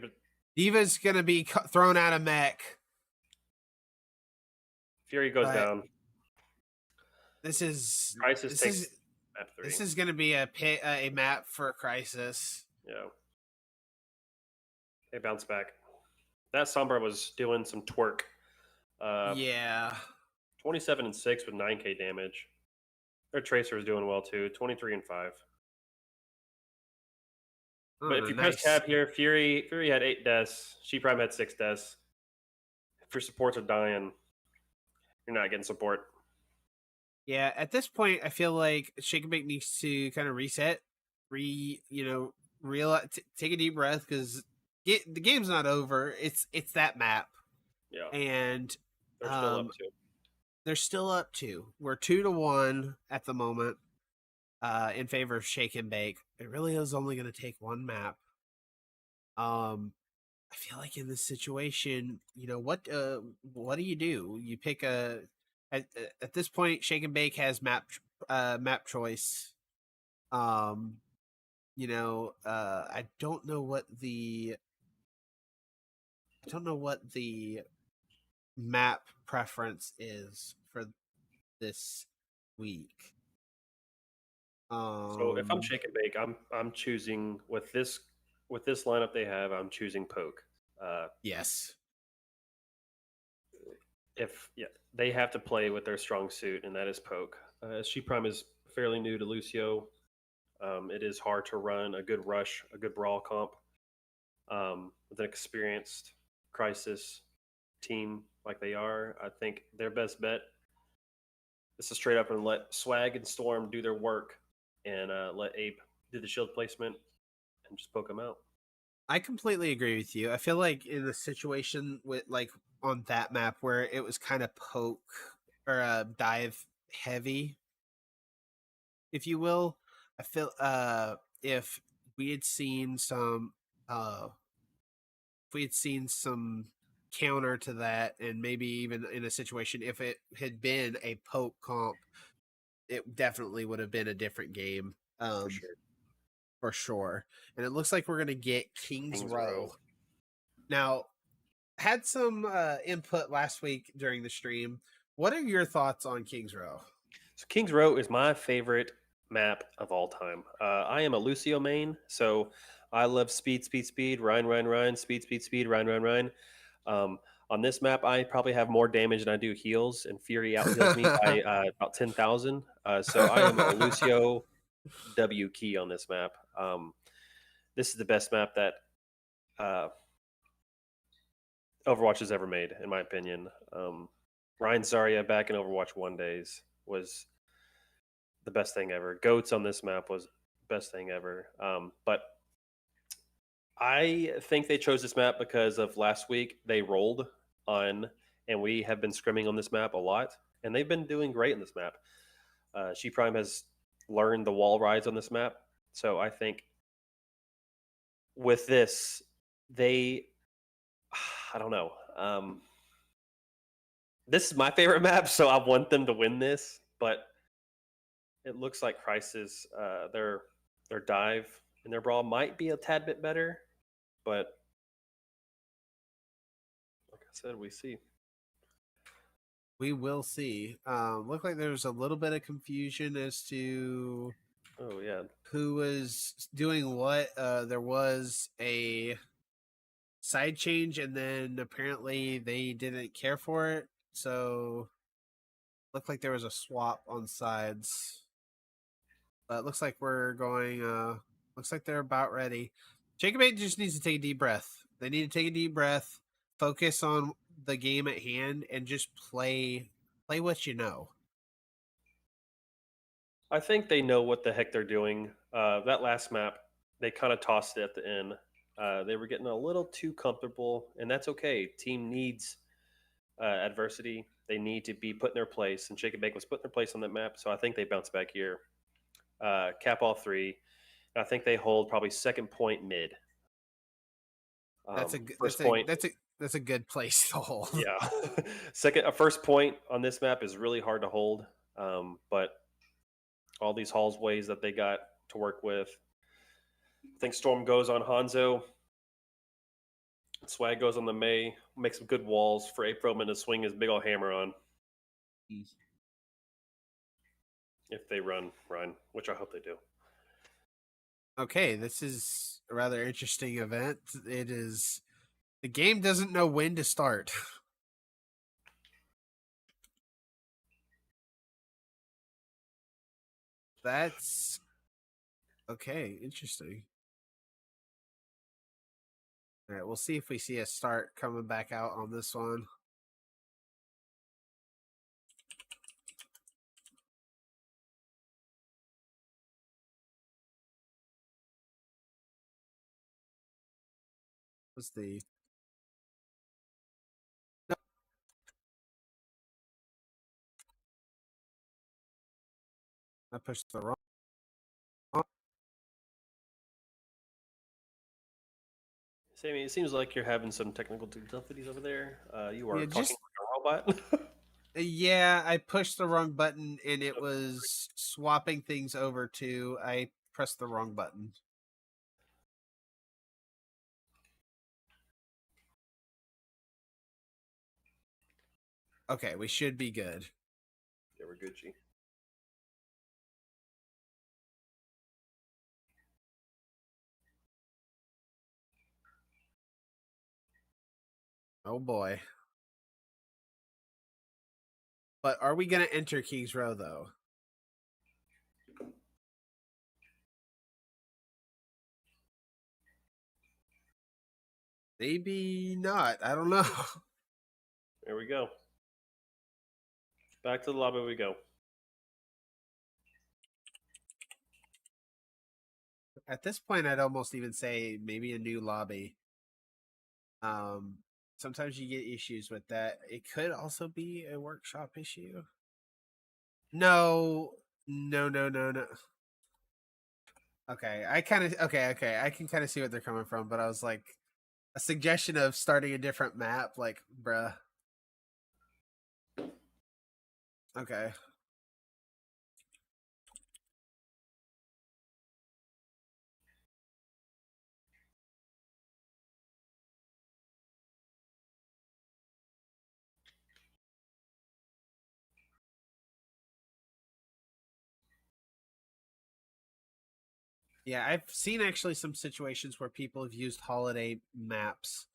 D.Va's going to be thrown out of mech. Fury goes down. This is... Kr1sys takes map 3. This is going to be a map for Kr1sys. Yeah. They bounce back. That Sombra was doing some twerk. Yeah. 27 and 6 with 9k damage. Their Tracer is doing well too. 23 and 5. But if you press tab here, Fury had 8 deaths. Kr1sys had 6 deaths. If your supports are dying, you're not getting support. Yeah, at this point, I feel like Shake and Bake needs to kind of reset, take a deep breath because the game's not over. It's that map. Yeah, and they're still up 2. They're still up 2. We're 2-1 at the moment. In favor of Shake and Bake. It really is only going to take one map. I feel like in this situation, what do you do? You pick at this point, Shake and Bake has map choice. I don't know what the map preference is for this week. So if I'm Shake and Bake, I'm choosing with this lineup they have. I'm choosing Poke. Yes. They have to play with their strong suit, and that is Poke. Kr1sys is fairly new to Lucio. It is hard to run a good rush, a good brawl comp with an experienced Kr1sys team like they are. I think their best bet is to straight up and let Swag and Storm do their work. And let Abe do the shield placement and just poke him out. I completely agree with you. I feel like in the situation with on that map where it was kind of poke or dive heavy, if you will, I feel if we had seen some counter to that, and maybe even in a situation if it had been a poke comp, it definitely would have been a different game. For sure. And it looks like we're going to get King's Row. Now, had some input last week during the stream. What are your thoughts on King's Row? So King's Row is my favorite map of all time. I am a Lucio main, so I love speed, Rhine, speed, Rhine. On this map, I probably have more damage than I do heals, and Fury out-heals me by about 10,000. So I am a Lucio W key on this map. This is the best map that Overwatch has ever made, in my opinion. Ryan Zarya back in Overwatch 1 days was the best thing ever. Goats on this map was the best thing ever. But I think they chose this map because of last week. They rolled on, and we have been scrimming on this map a lot, and they've been doing great in this map. Kr1sys has learned the wall rides on this map, so I think with this, I don't know. This is my favorite map, so I want them to win this, but it looks like Kr1sys, their dive and their brawl might be a tad bit better. But like I said, we see. We will see. Looked like there was a little bit of confusion as to Oh yeah, who was doing what. There was a side change, and then apparently they didn't care for it. So looked like there was a swap on sides. But it looks like we're going. Looks like they're about ready. Jacob 8 just needs to take a deep breath. They need to take a deep breath, focus on the game at hand, and just play what you know. I think they know what the heck they're doing. That last map, they kind of tossed it at the end. They were getting a little too comfortable, and that's okay. Team needs adversity. They need to be put in their place, and Shake and Bake was put in their place on that map. So I think they bounce back here. Cap all three. I think they hold probably second point mid. That's First point. That's a good place to hold. Yeah, a first point on this map is really hard to hold. But all these hallways that they got to work with. I think Storm goes on Hanzo. Swag goes on the May. Makes some good walls for Aprilman to swing his big old hammer on. If they run, which I hope they do. Okay, this is a rather interesting event. It is. The game doesn't know when to start. That's okay. Interesting. All right, we'll see if we see a start coming back out on this one. What's the? No. I pushed the wrong. Sammy, it seems like you're having some technical difficulties over there. You are Yeah, talking like a robot. Yeah, I pushed the wrong button and it was swapping things over to. I pressed the wrong button. Okay, we should be good. Yeah, we're Gucci. Oh boy. But are we going to enter King's Row though? Maybe not. I don't know. There we go. Back to the lobby we go. At this point, I'd almost even say maybe a new lobby. Sometimes you get issues with that. It could also be a workshop issue. No. Okay, I kind of okay. I can kind of see what they're coming from, but I was like, a suggestion of starting a different map, like, bruh. Okay. Yeah, I've seen actually some situations where people have used holiday maps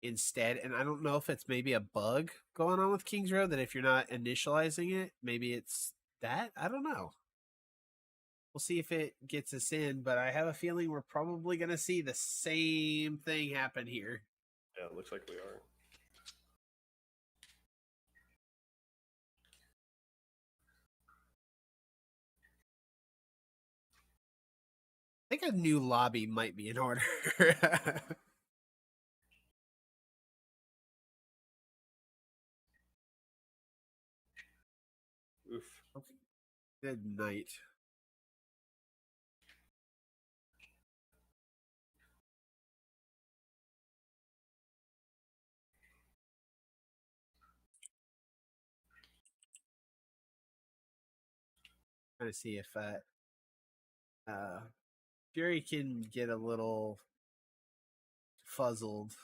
instead, and I don't know if it's maybe a bug going on with Kings Row that if you're not initializing it, maybe it's that. I don't know. We'll see if it gets us in, but I have a feeling we're probably going to see the same thing happen here. Yeah, it looks like we are. I think a new lobby might be in order. Oof. Okay. Good night. Trying to see if Fury can get a little fuzzled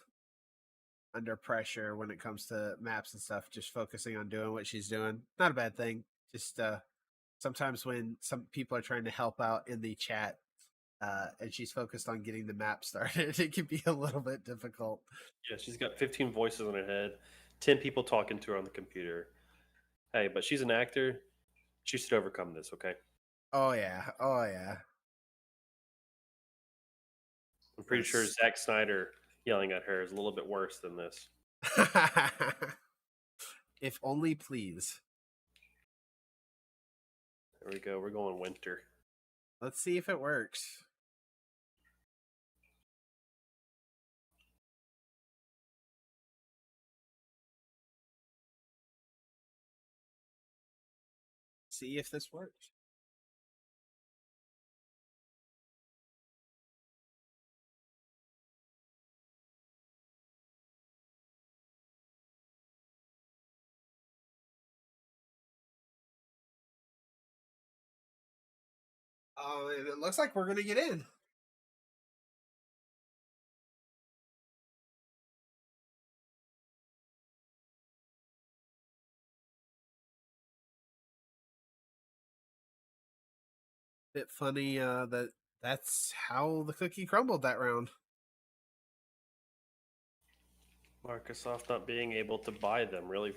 under pressure when it comes to maps and stuff, just focusing on doing what she's doing. Not a bad thing. Just sometimes when some people are trying to help out in the chat and she's focused on getting the map started, it can be a little bit difficult. Yeah, she's got 15 voices in her head, 10 people talking to her on the computer. Hey, but she's an actor. She should overcome this, okay? Oh, yeah. Oh, yeah. I'm pretty sure Zack Snyder yelling at her is a little bit worse than this. If only, please. There we go. We're going winter. Let's see if it works. See if this works. Oh, it looks like we're going to get in. Bit funny that's how the cookie crumbled that round. Microsoft not being able to buy them really.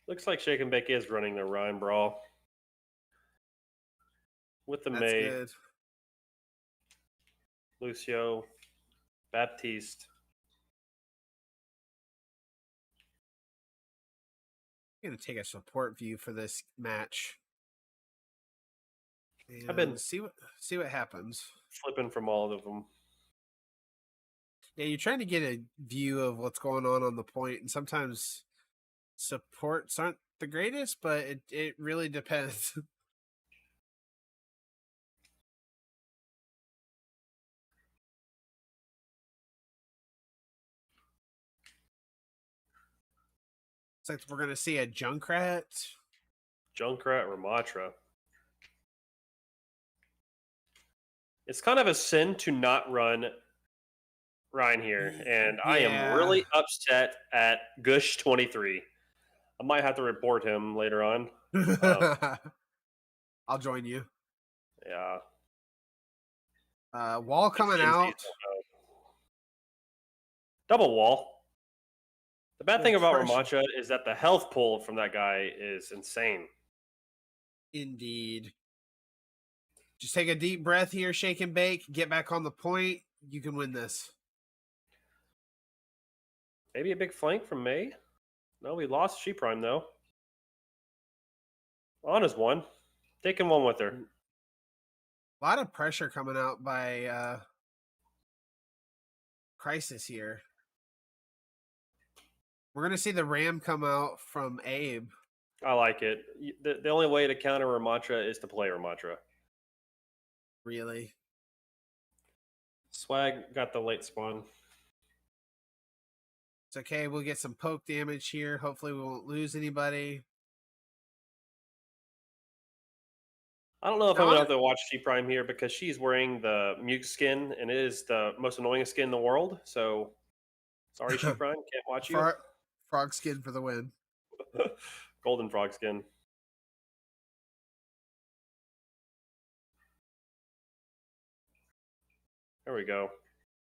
Looks like Shake and Bake is running the Rhyme Brawl with the That's May, good. Lucio, Baptiste. I'm gonna take a support view for this match. And I've been see what happens. flipping from all of them. Yeah, you're trying to get a view of what's going on the point, and sometimes supports aren't the greatest, but it really depends. It's like we're gonna see a Junkrat. Junkrat or Matra. It's kind of a sin to not run Ryan here, and I am really upset at Gush23. I might have to report him later on. I'll join you. Yeah. Wall coming out. Double wall. The bad thing about pressure. Ramatcha is that the health pull from that guy is insane. Indeed. Just take a deep breath here, shake and bake, get back on the point. You can win this. Maybe a big flank from May. No, we lost She Prime though. Anna's one. Taking one with her. A lot of pressure coming out by Kr1sys here. We're going to see the Ram come out from Abe. I like it. The only way to counter Ramattra is to play Ramattra. Really? Swag got the late spawn. It's okay. We'll get some poke damage here. Hopefully we won't lose anybody. I don't know if I'm going to have to watch She Prime here because she's wearing the Mute skin, and it is the most annoying skin in the world. So, sorry, She Prime. Can't watch you. Frog skin for the win. Golden frog skin. There we go.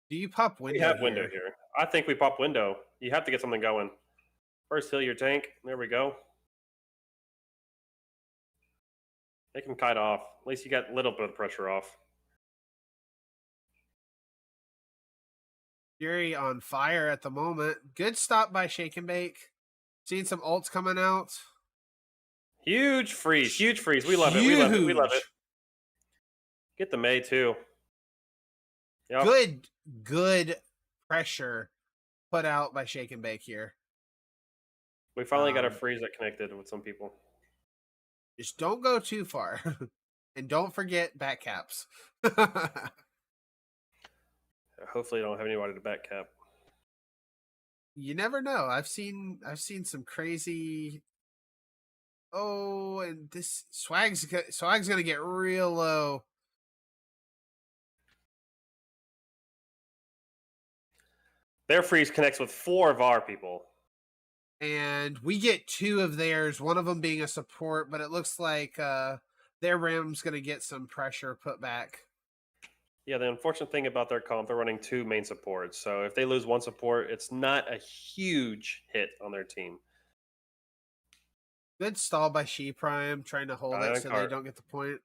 Do you pop window? We have window here. I think we pop window. You have to get something going. First, heal your tank. There we go. Make him kite off. At least you got a little bit of pressure off. Fury on fire at the moment. Good stop by Shake and Bake. Seeing some ults coming out. Huge freeze. Huge freeze. We love it. We love it. We love it. Get the May too. Yep. Good pressure put out by Shake and Bake here. We finally got a freeze that connected with some people. Just don't go too far. And don't forget back caps. Hopefully I don't have anybody to back cap. You never know. I've seen some crazy Oh, and this Swag's gonna get real low. Their freeze connects with 4 of our people. And we get 2 of theirs, one of them being a support, but it looks like their Ram's going to get some pressure put back. Yeah, the unfortunate thing about their comp, they're running 2 main supports. So if they lose 1 support, it's not a huge hit on their team. Good stall by She Prime, trying to hold it so they don't get the point.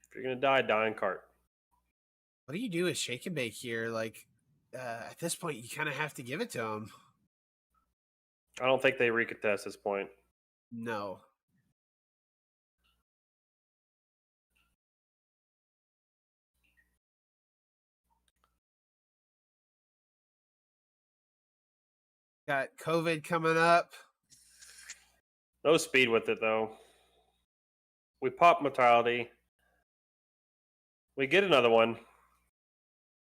If you're going to die on cart. What do you do with Shake and Bake here? Like, at this point, you kind of have to give it to them. I don't think they recontest this point. No. Got COVID coming up. No speed with it, though. We pop Mortality. We get another one.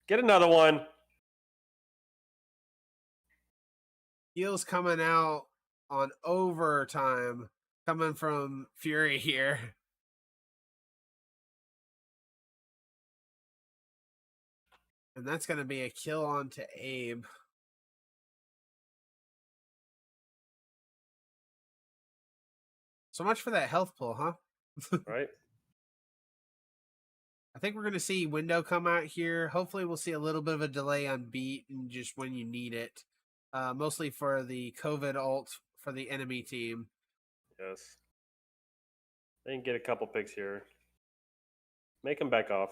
Get another one. Heels coming out on overtime, coming from Fury here. And that's going to be a kill on to Abe. So much for that health pull, huh? Right. I think we're going to see Window come out here. Hopefully we'll see a little bit of a delay on beat and just when you need it. Mostly for the COVID ult for the enemy team. Yes. They can get a couple picks here. Make them back off.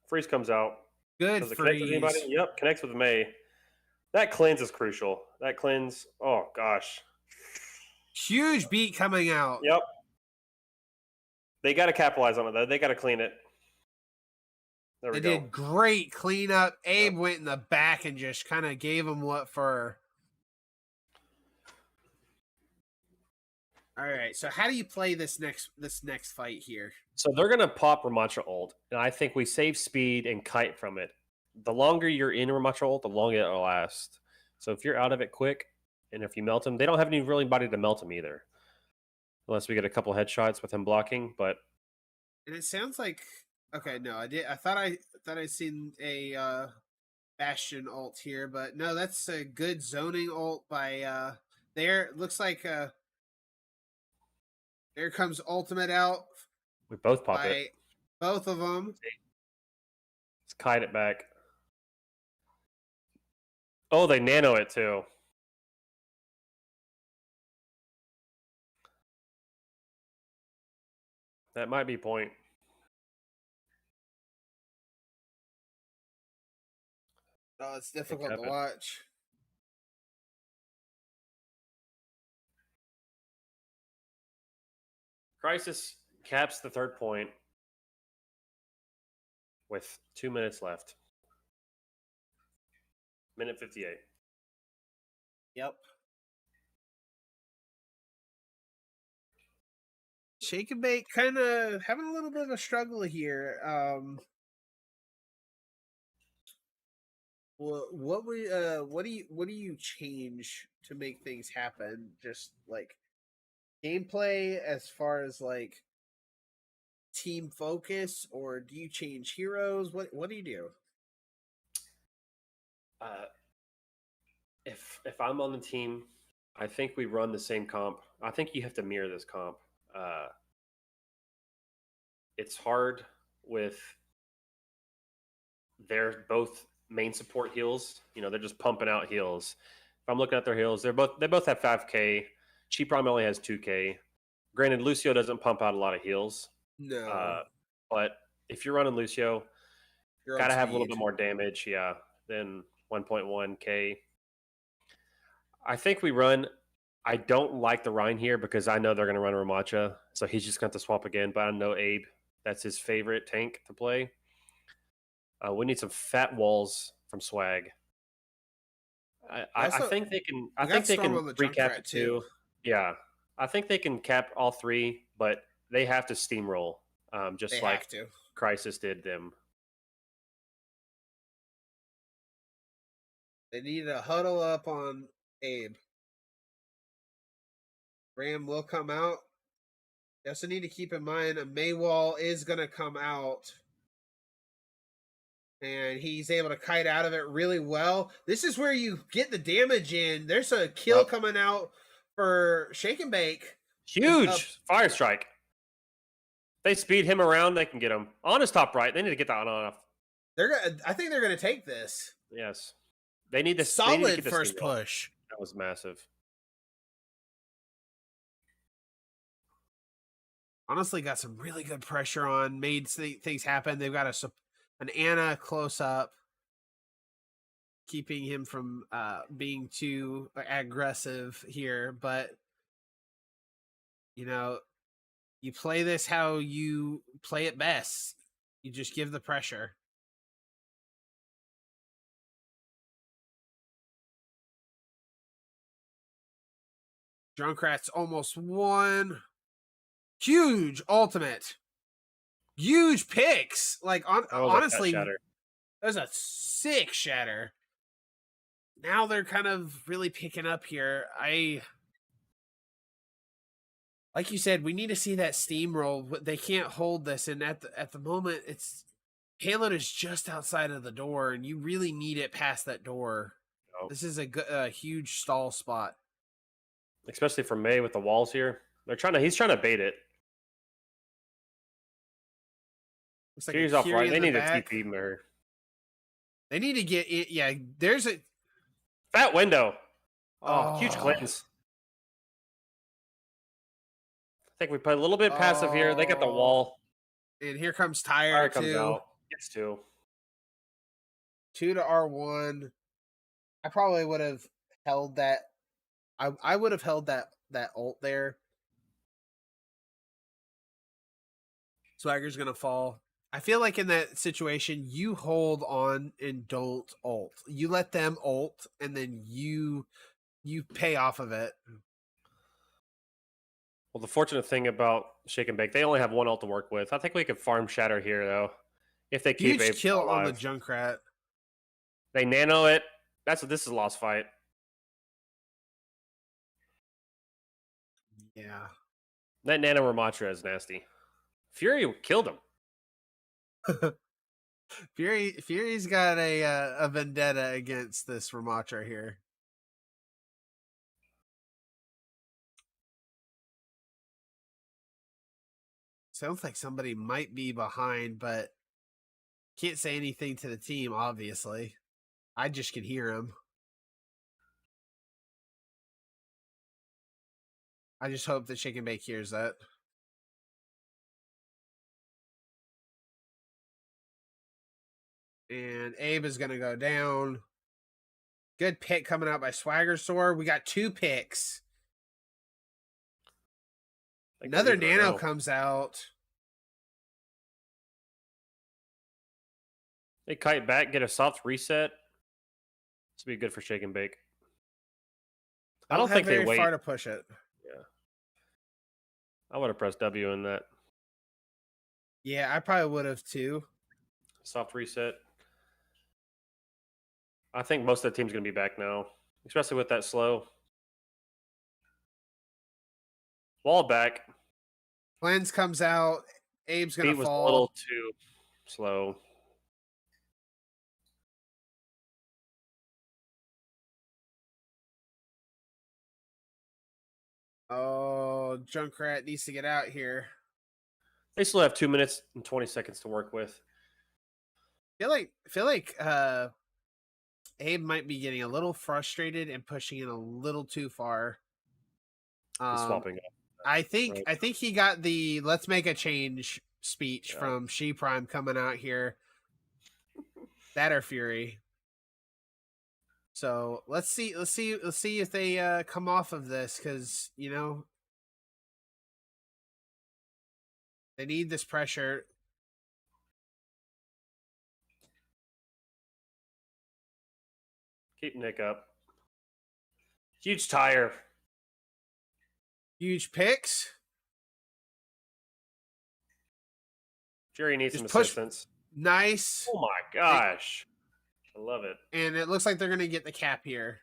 Freeze comes out. Good Does it freeze. connect with anybody? Yep, connects with May. That cleanse is crucial. That cleanse, oh gosh. Huge beat coming out. Yep. They got to capitalize on it, though. They got to clean it. There we They go. did great cleanup. Abe went in the back and just kind of gave him what for. All right, so how do you play this next fight here? So they're gonna pop Ramattra ult, and I think we save speed and kite from it. The longer you're in Ramattra ult, the longer it'll last. So if you're out of it quick, and if you melt him, they don't have any really body to melt him either, unless we get a couple headshots with him blocking. But and it sounds like okay, no, I did. I thought I'd seen a Bastion ult here, but no, that's a good zoning ult by there. Looks like here comes ultimate out. we both pop it. Both of them. Let's kite it back. Oh, they nano it too. That might be point. Oh, it's difficult to watch. Kr1sys caps the 3rd point with 2 minutes left. Minute 58. Yep. Shake and Bake kind of having a little bit of a struggle here. What do you change to make things happen? Just like gameplay as far as like team focus, or do you change heroes? What do you do? If I'm on the team, I think we run the same comp. I think you have to mirror this comp. It's hard with they're both main support heals. You know, they're just pumping out heals. If I'm looking at their heals, they both have 5K. Chi Prime only has 2K. Granted, Lucio doesn't pump out a lot of heals. No. But if you're running Lucio, gotta have a little bit more damage, than 1.1K. I think we run. I don't like the Rhine here because I know they're going to run Ramattra, so he's just going to swap again. But I know Abe, that's his favorite tank to play. We need some fat walls from Swag. I think they can. I think they can recap it too. Yeah, I think they can cap all 3, but they have to steamroll, just like Kr1sys did them. They need to huddle up on Abe. Ram will come out. You also need to keep in mind a Maywall is going to come out. And he's able to kite out of it really well. This is where you get the damage in. There's a kill coming out for Shake and Bake. Huge fire strike. They speed him around. They can get him on his top right. They need to get that on off. I think they're gonna take this. Yes, they need to solid first push. That was massive. Honestly, got some really good pressure on. Made things happen. They've got an Anna close up, keeping him from being too aggressive here. But you know, you play this how you play it best. You just give the pressure. Junkrat's almost won. Huge ultimate. Huge picks. Like, honestly, there's a sick shatter. Now they're kind of really picking up here. Like you said, we need to see that steamroll. They can't hold this, and at the moment, payload is just outside of the door, and you really need it past that door. Oh. This is a huge stall spot, especially for May with the walls here. He's trying to bait it. Looks like he's off right. They need to TP her. They need to get it. Yeah, there's a fat window. Oh, huge cleanse. I think we put a little bit passive here. They got the wall. And here comes Tire comes out. Gets 2. 2 to R1. I probably would have held that. I would have held that ult there. Swagger's going to fall. I feel like in that situation, you hold on and don't ult. You let them ult, and then you pay off of it. Well, the fortunate thing about Shake and Bake, they only have 1 ult to work with. I think we could farm Shatter here, though. If they keep huge kill alive. On the Junkrat. They nano it. This is a lost fight. Yeah. That nano Ramatra is nasty. Fury killed him. Fury's got a vendetta against this Ramatra here. Sounds like somebody might be behind, but can't say anything to the team, obviously. I just can hear him. I just hope that Shake and Bake hears that. And Abe is going to go down. Good pick coming out by Swagger Sword. We got 2 picks. Another nano comes out. They kite back, get a soft reset. This would be good for Shake and Bake. I don't think they wait. Far to push it. Yeah. I would have pressed W in that. Yeah, I probably would have too. Soft reset. I think most of the team's going to be back now, especially with that slow. Wall back. Cleanse comes out. Abe's going to fall. Was a little too slow. Oh, Junkrat needs to get out here. They still have 2 minutes and 20 seconds to work with. I feel like Abe might be getting a little frustrated and pushing it a little too far. Swapping up. I think he got the "let's make a change" speech from She Prime coming out here. That or Fury. So let's see if they come off of this, because they need this pressure. Keep Nick up. Huge tire. Huge picks. Fury needs some assistance. Nice. Oh my gosh. I love it. And it looks like they're going to get the cap here.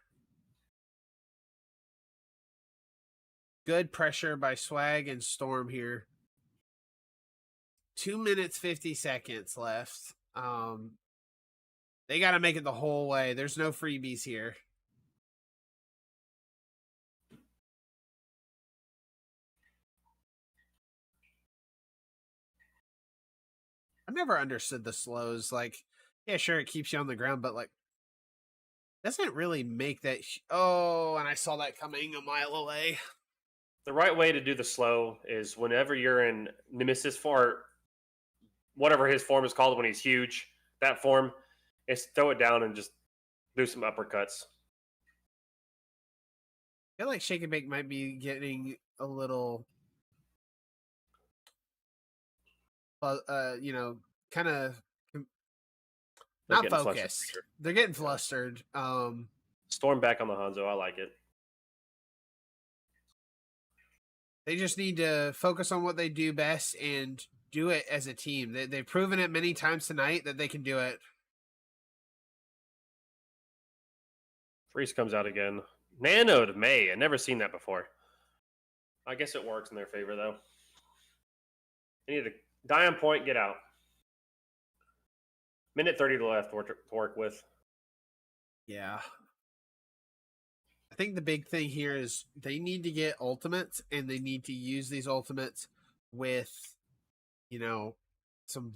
Good pressure by Swag and Storm here. 2 minutes 50 seconds left. They got to make it the whole way. There's no freebies here. I've never understood the slows. Like, yeah, sure, it keeps you on the ground, but like, doesn't really make that. Oh, and I saw that coming a mile away. The right way to do the slow is whenever you're in Nemesis form, whatever his form is called when he's huge, that form, is throw it down and just do some uppercuts. I feel like Shake and Bake might be getting a little, kind of not focused. They're getting flustered. Storm back on the Hanzo. I like it. They just need to focus on what they do best and do it as a team. They've proven it many times tonight that they can do it. Kr1sys comes out again. Nanoed May. I've never seen that before. I guess it works in their favor, though. They need to die on point, get out. Minute 30 left to work with. Yeah. I think the big thing here is they need to get ultimates, and they need to use these ultimates with, some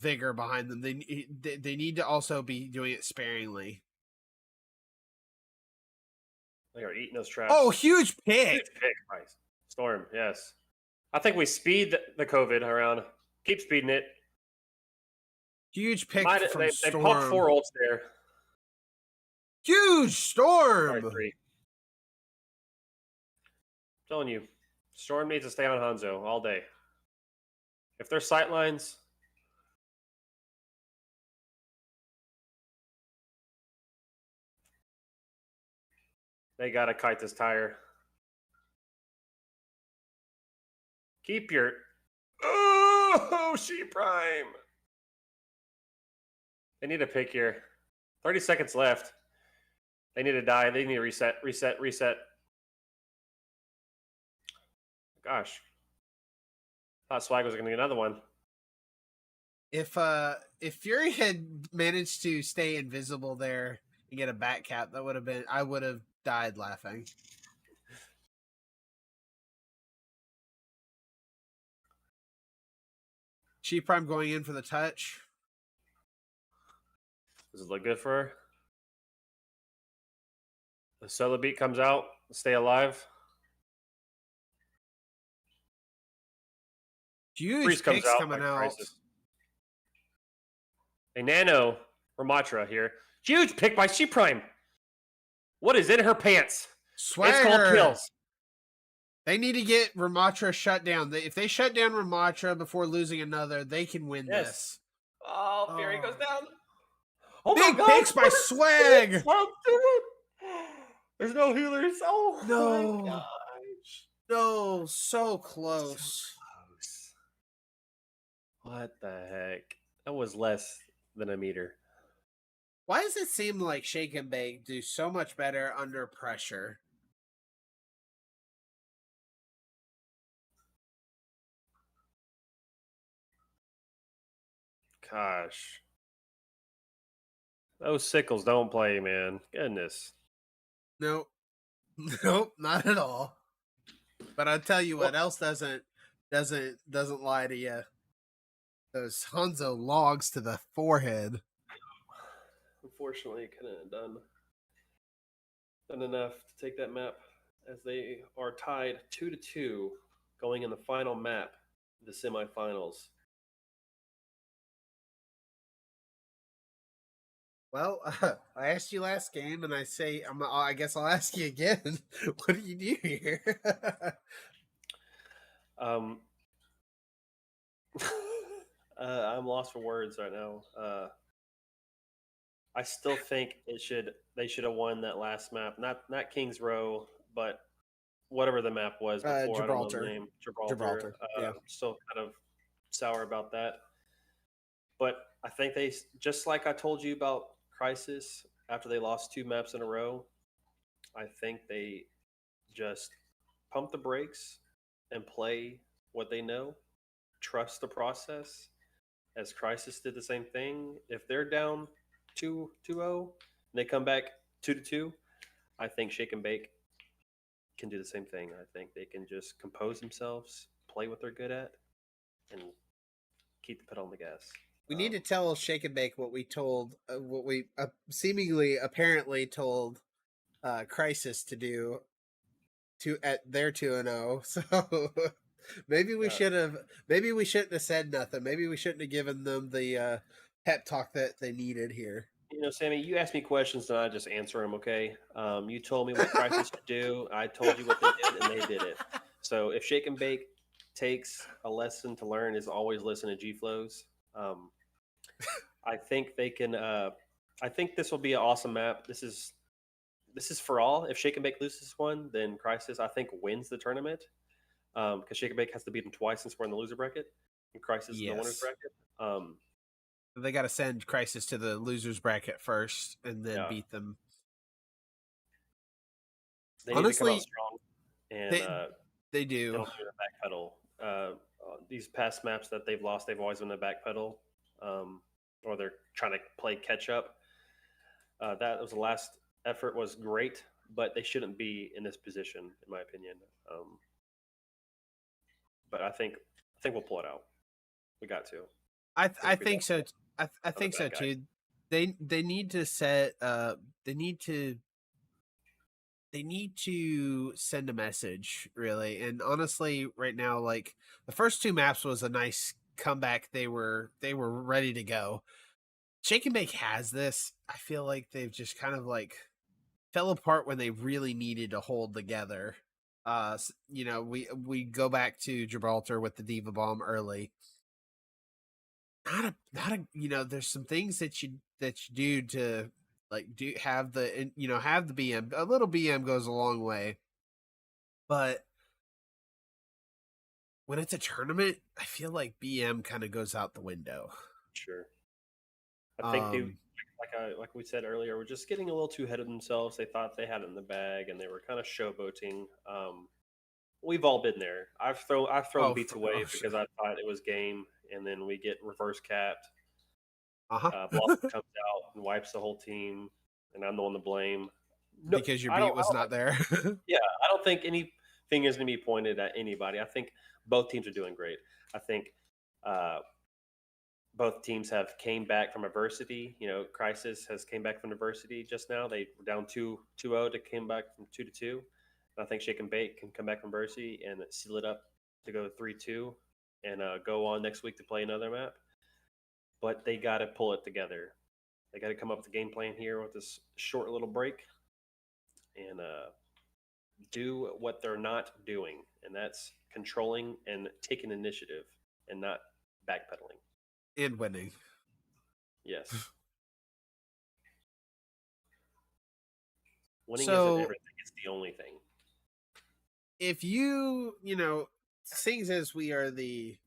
vigor behind them. They need to also be doing it sparingly. They are eating those traps. Oh, huge pick! Huge pick, nice. Storm, yes. I think we speed the COVID around. Keep speeding it. Huge pick from they Storm. popped 4 ults there. Huge Storm! Sorry, 3. I'm telling you, Storm needs to stay on Hanzo all day. If they're sightlines, they gotta kite this tire. Keep your she prime. They need a pick here. 30 seconds left. They need to die. They need to reset. Gosh. Thought Swag was gonna get another one. If Fury had managed to stay invisible there and get a back cap, I would have died laughing. She Prime going in for the touch. Does it look good for her? The solo beat comes out. Stay alive. Huge picks coming out. A nano Ramatra here. Huge pick by She Prime. What is in her pants? Swagger. It's called kills. They need to get Ramatra shut down. If they shut down Ramatra before losing another, they can win this. Oh, Fury goes down. Oh, big picks by Swag. There's no healers. Oh, no. My gosh. No, so close. What the heck? That was less than a meter. Why does it seem like Shake and Bake do so much better under pressure? Gosh. Those sickles don't play, man. Goodness. Nope. Nope, not at all. But I'll tell you what else doesn't lie to you. Those Hanzo logs to the forehead. Unfortunately, couldn't have done enough to take that map, as they are tied 2-2 going in the final map, the semifinals. Well, I asked you last game, and I guess I'll ask you again. What do you do here? I'm lost for words right now. I still think they should have won that last map. Not King's Row, but whatever the map was before. Gibraltar. I don't know the name. Gibraltar. Yeah. Still kind of sour about that. But I think they, just like I told you about Kr1sys after they lost 2 maps in a row, I think they just pump the brakes and play what they know. Trust the process, as Kr1sys did the same thing. If they're down 2-0 and they come back 2-2, I think Shake and Bake can do the same thing. I think they can just compose themselves, play what they're good at, and keep the pedal on the gas. We need to tell Shake and Bake what we told, what we seemingly apparently told Kr1sys to do at their 2-0. So maybe we should have. Maybe we shouldn't have said nothing. Maybe we shouldn't have given them the pep talk that they needed here. Sammy, you ask me questions and I just answer them. Okay. You told me what Kr1sys should do. I told you what they did, and they did it. So if Shake and Bake takes a lesson to learn, is always listen to G Flows. I think they can. I think this will be an awesome map. This is for all. If Shake and Bake loses one, then Kr1sys I think wins the tournament. Because Shake and Bake has to beat them twice since we're in the loser bracket, and Kr1sys is in the winners bracket. They got to send Kr1sys to the losers bracket first, and then beat them. They need to come out strong, and they do. Don't do the backpedal. These past maps that they've lost, they've always been the backpedal, or they're trying to play catch up. That was the last effort was great, but they shouldn't be in this position, in my opinion. But I think we'll pull it out. We got to. I think so. I think so too. They need to set. They need to send a message, really. And honestly, right now, like the first two maps was a nice comeback. They were ready to go. Shake and Bake has this. I feel like they've just kind of like fell apart when they really needed to hold together. We go back to Gibraltar with the Diva Bomb early. Not a there's some things that you do to like have the BM. A little BM goes a long way. But when it's a tournament, I feel like BM kind of goes out the window. Sure. I think they, like we said earlier, were just getting a little too ahead of themselves. They thought they had it in the bag, and they were kind of showboating. We've all been there. I've thrown beats away because I thought it was game, and then we get reverse capped. Blossom comes out and wipes the whole team, and I'm the one to blame. No, because your beat was not there. Yeah, I don't think any finger is going to be pointed at anybody. I think both teams are doing great. I think both teams have came back from adversity. Kr1sys has came back from adversity just now. They were down 2-0 to came back from 2-2. And I think Shake and Bake can come back from adversity and seal it up to go 3-2 and go on next week to play another map. But they got to pull it together. They got to come up with a game plan here with this short little break and do what they're not doing, and that's controlling and taking initiative and not backpedaling. And winning. Yes. Winning isn't everything. It's the only thing. If seeing as we are the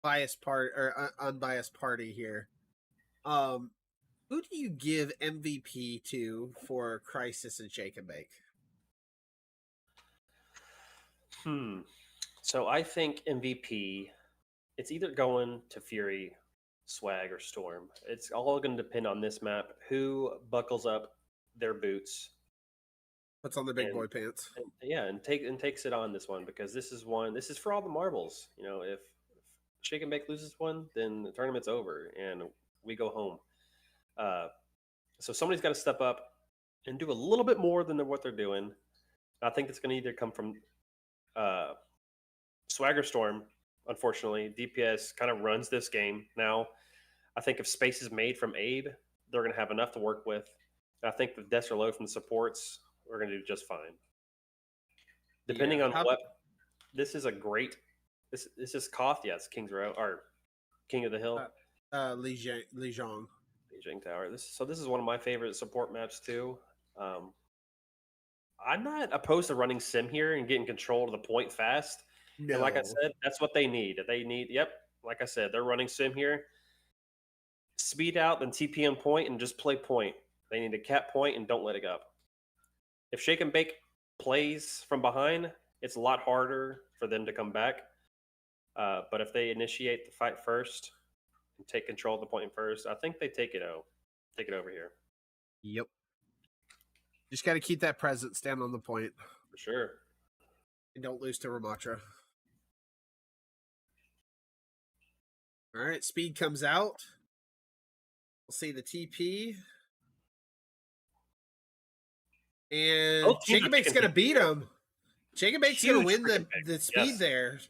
biased part or unbiased party here, who do you give MVP to for Kr1sys and Shake and Bake? So I think MVP, it's either going to Fury, Swag, or Storm. It's all going to depend on this map. Who buckles up their boots, puts on the big boy pants, and takes it on this one, because this is for all the marbles. If Shake and Bake loses one, then the tournament's over and we go home. So somebody's got to step up and do a little bit more than what they're doing. I think it's going to either come from Swag or Storm. Unfortunately, DPS kind of runs this game now. I think if space is made from Abe, they're going to have enough to work with. I think the deaths are low from the supports, we're going to do just fine. Depending on what, this is a great. This is Koth. Yeah, it's King's Row or King of the Hill. Lijiang Tower. This is one of my favorite support maps too. I'm not opposed to running Sim here and getting control of the point fast. No. And like I said, that's what they need. Like I said, they're running Sim here. Speed out, then TPM point, and just play point. They need to cap point and don't let it go. If Shake and Bake plays from behind, it's a lot harder for them to come back. But if they initiate the fight first and take control of the point first, I think they take it over here. Yep. Just got to keep that presence, stand on the point. For sure. And don't lose to Ramatra. All right, speed comes out. We'll see the TP. And Shaken Bake's going to beat him. Shaken Bake's going to win the speed there.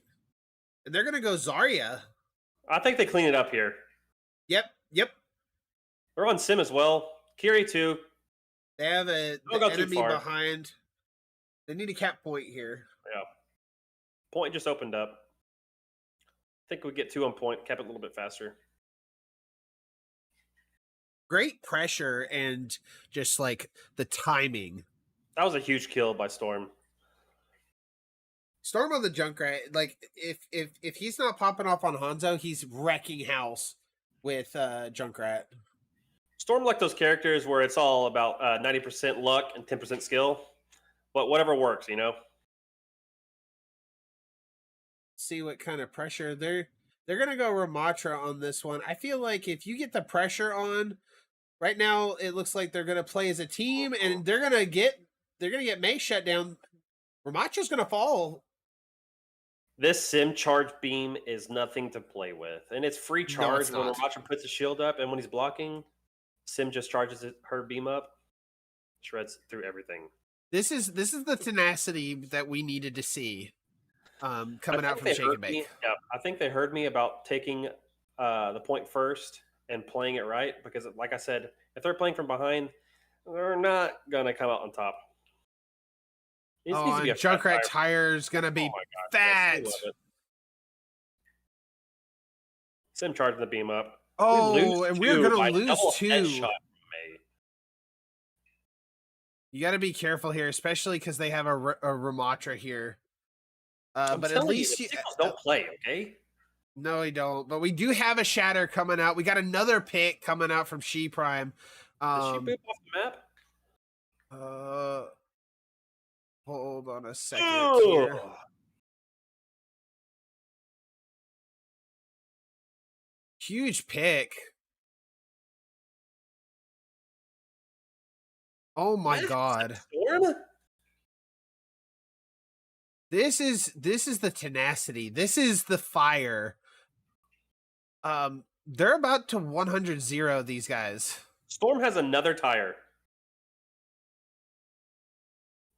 And they're going to go Zarya. I think they clean it up here. Yep. They're on Sim as well. Kiri too. They have an enemy behind. They need a cap point here. Yeah. Point just opened up. I think we get 2 on point, cap it a little bit faster. Great pressure and just like the timing. That was a huge kill by Storm. Storm on the Junkrat, like if he's not popping off on Hanzo, he's wrecking house with Junkrat. Storm like those characters where it's all about 90% luck and 10% skill, but whatever works, you know. See what kind of pressure they're gonna go Ramatra on this one. I feel like if you get the pressure on right now, it looks like they're gonna play as a team and they're gonna get Mei shut down. Ramatra's gonna fall. This Sim charge beam is nothing to play with, and it's free charge when Ramatra puts a shield up, and when he's blocking, Sim just charges her beam up, shreds through everything. This is the tenacity that we needed to see coming out from Shaken Bake. Yeah, I think they heard me about taking the point first and playing it right, because like I said, if they're playing from behind, they're not gonna come out on top. Junkrat tire's gonna be fat. Sim charging the beam up. We're gonna lose 2. You got to be careful here, especially because they have a Ramatra here. But at least don't play, okay? No, we don't. But we do have a Shatter coming out. We got another pick coming out from She Prime. Did she boop off the map? Hold on a second here. Huge pick. Oh my god. Storm? This is the tenacity. This is the fire. They're about to 100-0 these guys. Storm has another tire.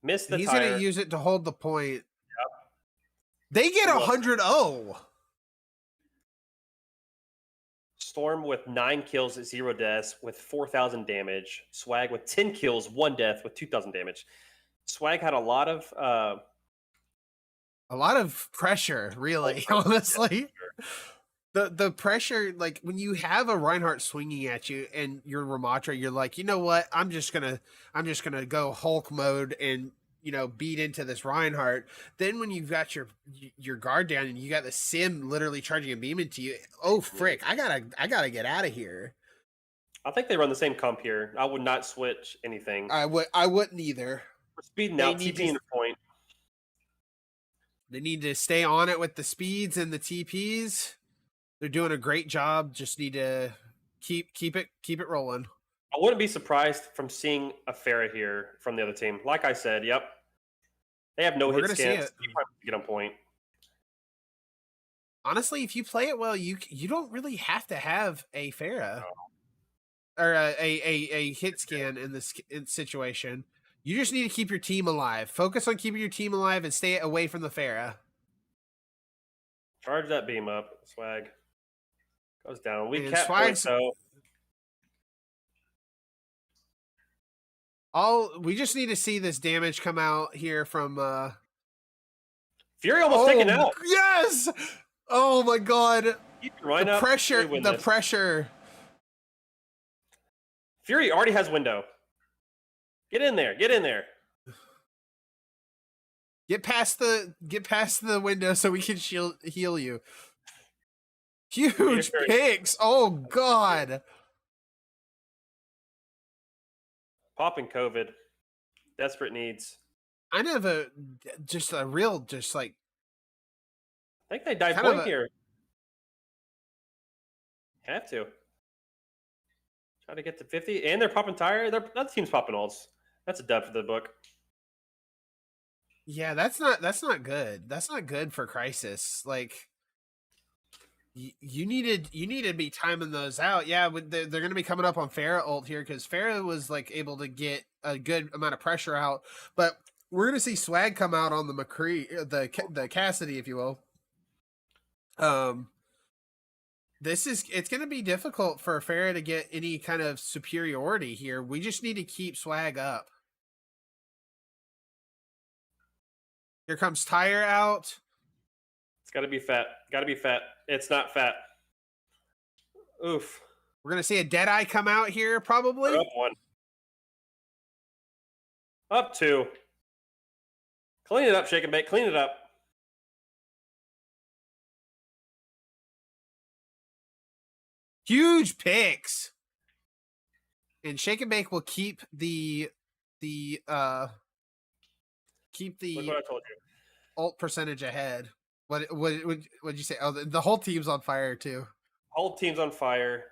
Missed the He's tire. He's going to use it to hold the point. Yep. They get 100-0. Storm with 9 kills at 0 deaths with 4,000 damage. Swag with 10 kills, 1 death with 2,000 damage. Swag had a lot of pressure, really, honestly. The pressure, like when you have a Reinhardt swinging at you and you're Ramatra, you're like, you know what? I'm just gonna go Hulk mode and beat into this Reinhardt. Then when you've got your guard down and you got the Sim literally charging a beam into you, oh frick! I gotta get out of here. I think they run the same comp here. I would not switch anything. I wouldn't either. We're speeding out, TPing the point. They need to stay on it with the speeds and the TPs. They're doing a great job. Just need to keep it rolling. I wouldn't be surprised from seeing a Pharah here from the other team. Like I said, yep. They have no hit scans. You probably get on point. Honestly, if you play it well, you don't really have to have a Pharah or a hit scan in this situation. You just need to keep your team alive. Focus on keeping your team alive and stay away from the Pharah. Charge that beam up, Swag. Goes down. We cap point, so we just need to see this damage come out here from Fury almost taken out. Yes! Oh my god. The pressure. Fury already has window. Get in there. Get past the window so we can heal you. Huge picks. Oh god. Popping COVID. Desperate needs. I have just a real, just like, I think they dive kind of point here. Have to. Try to get to 50. And they're popping tire. That team's popping ults. That's a dub for the book. Yeah, that's not good. That's not good for Kr1sys. Like, you needed to be timing those out. Yeah, they're going to be coming up on Pharah ult here because Pharah was like able to get a good amount of pressure out, but we're going to see swag come out on the McCree, the Cassidy, if you will. It's going to be difficult for Pharah to get any kind of superiority here. We just need to keep swag up. Here comes Tire out. It's got to be fat. Got to be fat. It's not fat. Oof. We're going to see a Deadeye come out here, probably. They're up 1. Up 2. Clean it up, Shake and Bake. Clean it up. Huge picks. And Shake and Bake will keep the Look what I told you. ult percentage ahead. What you say? Oh, the whole team's on fire too. Whole team's on fire.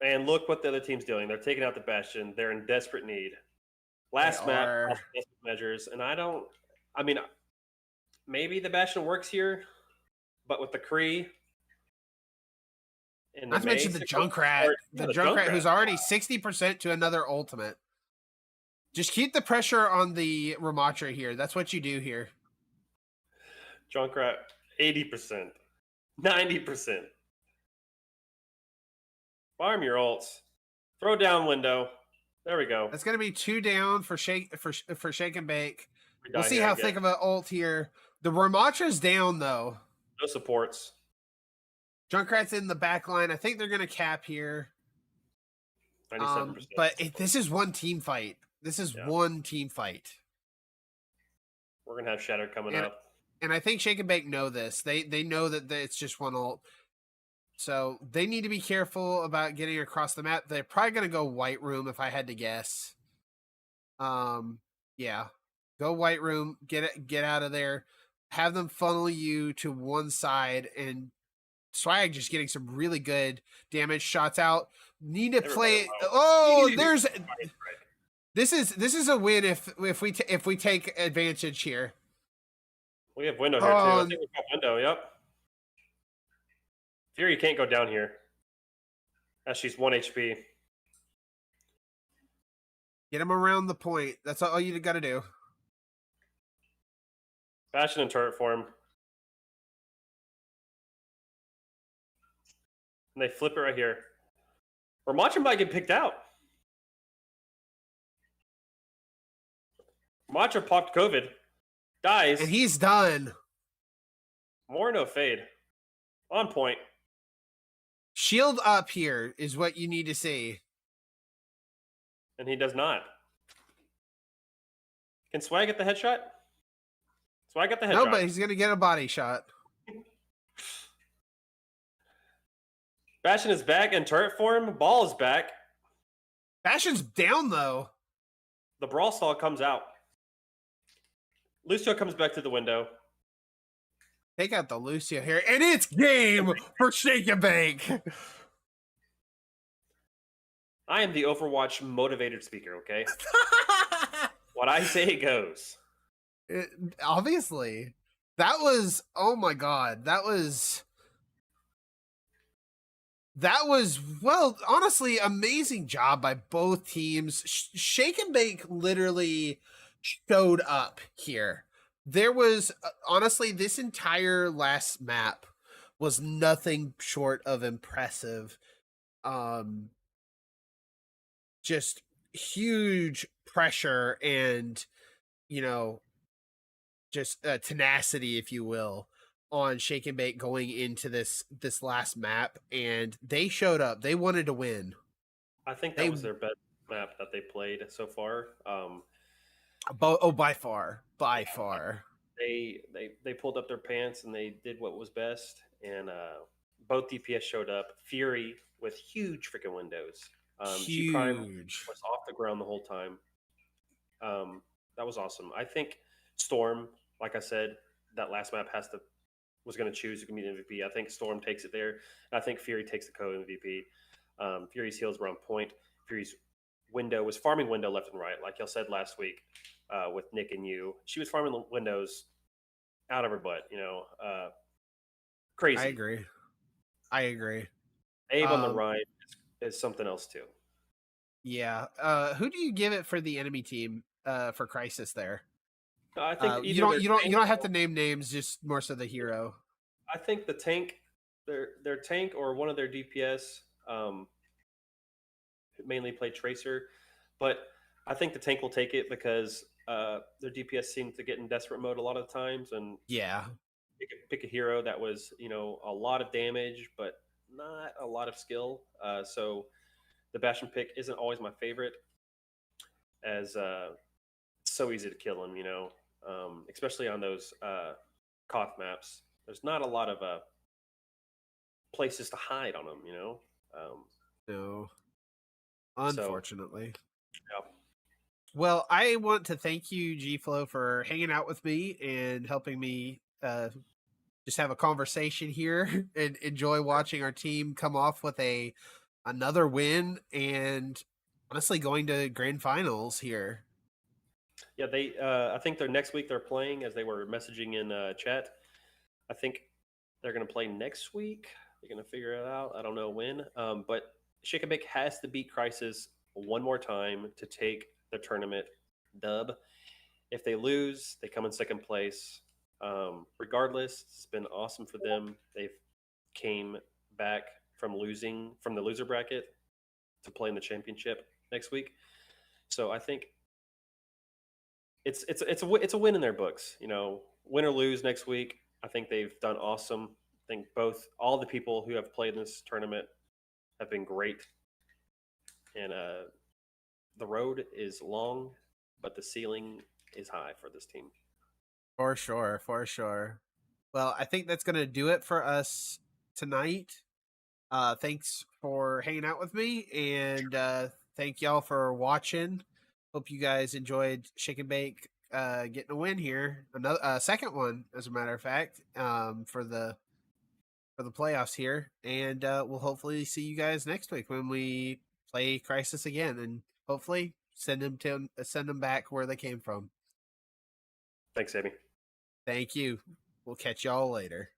And look what the other team's doing. They're taking out the Bastion. They're in desperate need. Last map, desperate measures. And I mean, maybe the Bastion works here, but with the Kree. Not to mention the Junkrat. The Junkrat who's already 60% to another ultimate. Just keep the pressure on the Ramatra here. That's what you do here. Junkrat, 80%. 90%. Farm your ults. Throw down window. There we go. That's going to be 2 down for Shake and Bake. We'll see how thick of an ult here. The Ramatra's down, though. No supports. Junkrat's in the back line. I think they're going to cap here. 97%. But this is one team fight. This is one team fight. We're going to have Shatter coming up. And I think Shake and Bake know this. They know that it's just one ult. So they need to be careful about getting across the map. They're probably going to go White Room if I had to guess. Yeah. Go White Room. Get out of there. Have them funnel you to one side, and Swag just getting some really good damage shots out. Need to play. Oh, there's. This is a win if we take advantage here. We have window here too. I think we've got window. Yep. Fury can't go down here. As she's 1 HP. Get him around the point. That's all you got to do. Bastion and turret form. And they flip it right here. Ramatra might get picked out. Ramatra popped COVID. Dies. And he's done. More no fade. On point. Shield up here is what you need to see. And he does not. Can Swag get the headshot? Swag got the headshot. No, but he's going to get a body shot. Bastion is back in turret form. Ball is back. Bastion's down, though. The Brawl Stall comes out. Lucio comes back to the window. Take out the Lucio here, and it's game for Shake and Bake. I am the Overwatch motivated speaker, okay? What I say goes. Obviously. That was, oh my God. That was, well, honestly, amazing job by both teams. Shake and Bake literally showed up here. There was, honestly, this entire last map was nothing short of impressive. Just huge pressure and, just tenacity, if you will, on Shake and Bake going into this last map, and they showed up. They wanted to win. I think that was their best map that they played so far. By far. They pulled up their pants and they did what was best. And both DPS showed up. Fury with huge freaking windows. She was off the ground the whole time. That was awesome. I think Storm, like I said, that last map was going to choose who can be the MVP. I think Storm takes it there. And I think Fury takes the co-MVP. Fury's heals were on point. Fury's window was farming window left and right, like y'all said last week with Nick and you. She was farming the windows out of her butt. Crazy. I agree. Abe on the right is something else too. Yeah. Who do you give it for the enemy team for Kr1sys there? I think you don't have to name names, just more so the hero. I think the tank, their tank or one of their DPS, mainly played Tracer, but I think the tank will take it because their DPS seem to get in desperate mode a lot of times and pick a hero that was a lot of damage but not a lot of skill. So the Bastion pick isn't always my favorite, as it's so easy to kill him. Especially on those Koth maps. There's not a lot of places to hide on them. No, unfortunately. So, yeah. Well, I want to thank you, G-Flow, for hanging out with me and helping me just have a conversation here and enjoy watching our team come off with another win and honestly going to grand finals here. Yeah, they. I think they're next week. They're playing, as they were messaging in chat. I think they're going to play next week. They're going to figure it out. I don't know when. But Shake and Bake has to beat Kr1sys one more time to take the tournament dub. If they lose, they come in second place. Regardless, it's been awesome for them. They've came back from losing from the loser bracket to play in the championship next week. So I think it's a win in their books. Win or lose next week. I think they've done awesome. I think all the people who have played in this tournament have been great, and the road is long, but the ceiling is high for this team. For sure. Well, I think that's going to do it for us tonight. Thanks for hanging out with me, and thank y'all for watching. Hope you guys enjoyed Shake and Bake getting a win here, another second one, as a matter of fact, for the playoffs here, and we'll hopefully see you guys next week when we play Kr1sys again, and hopefully send them back where they came from. Thanks, Amy. Thank you. We'll catch y'all later.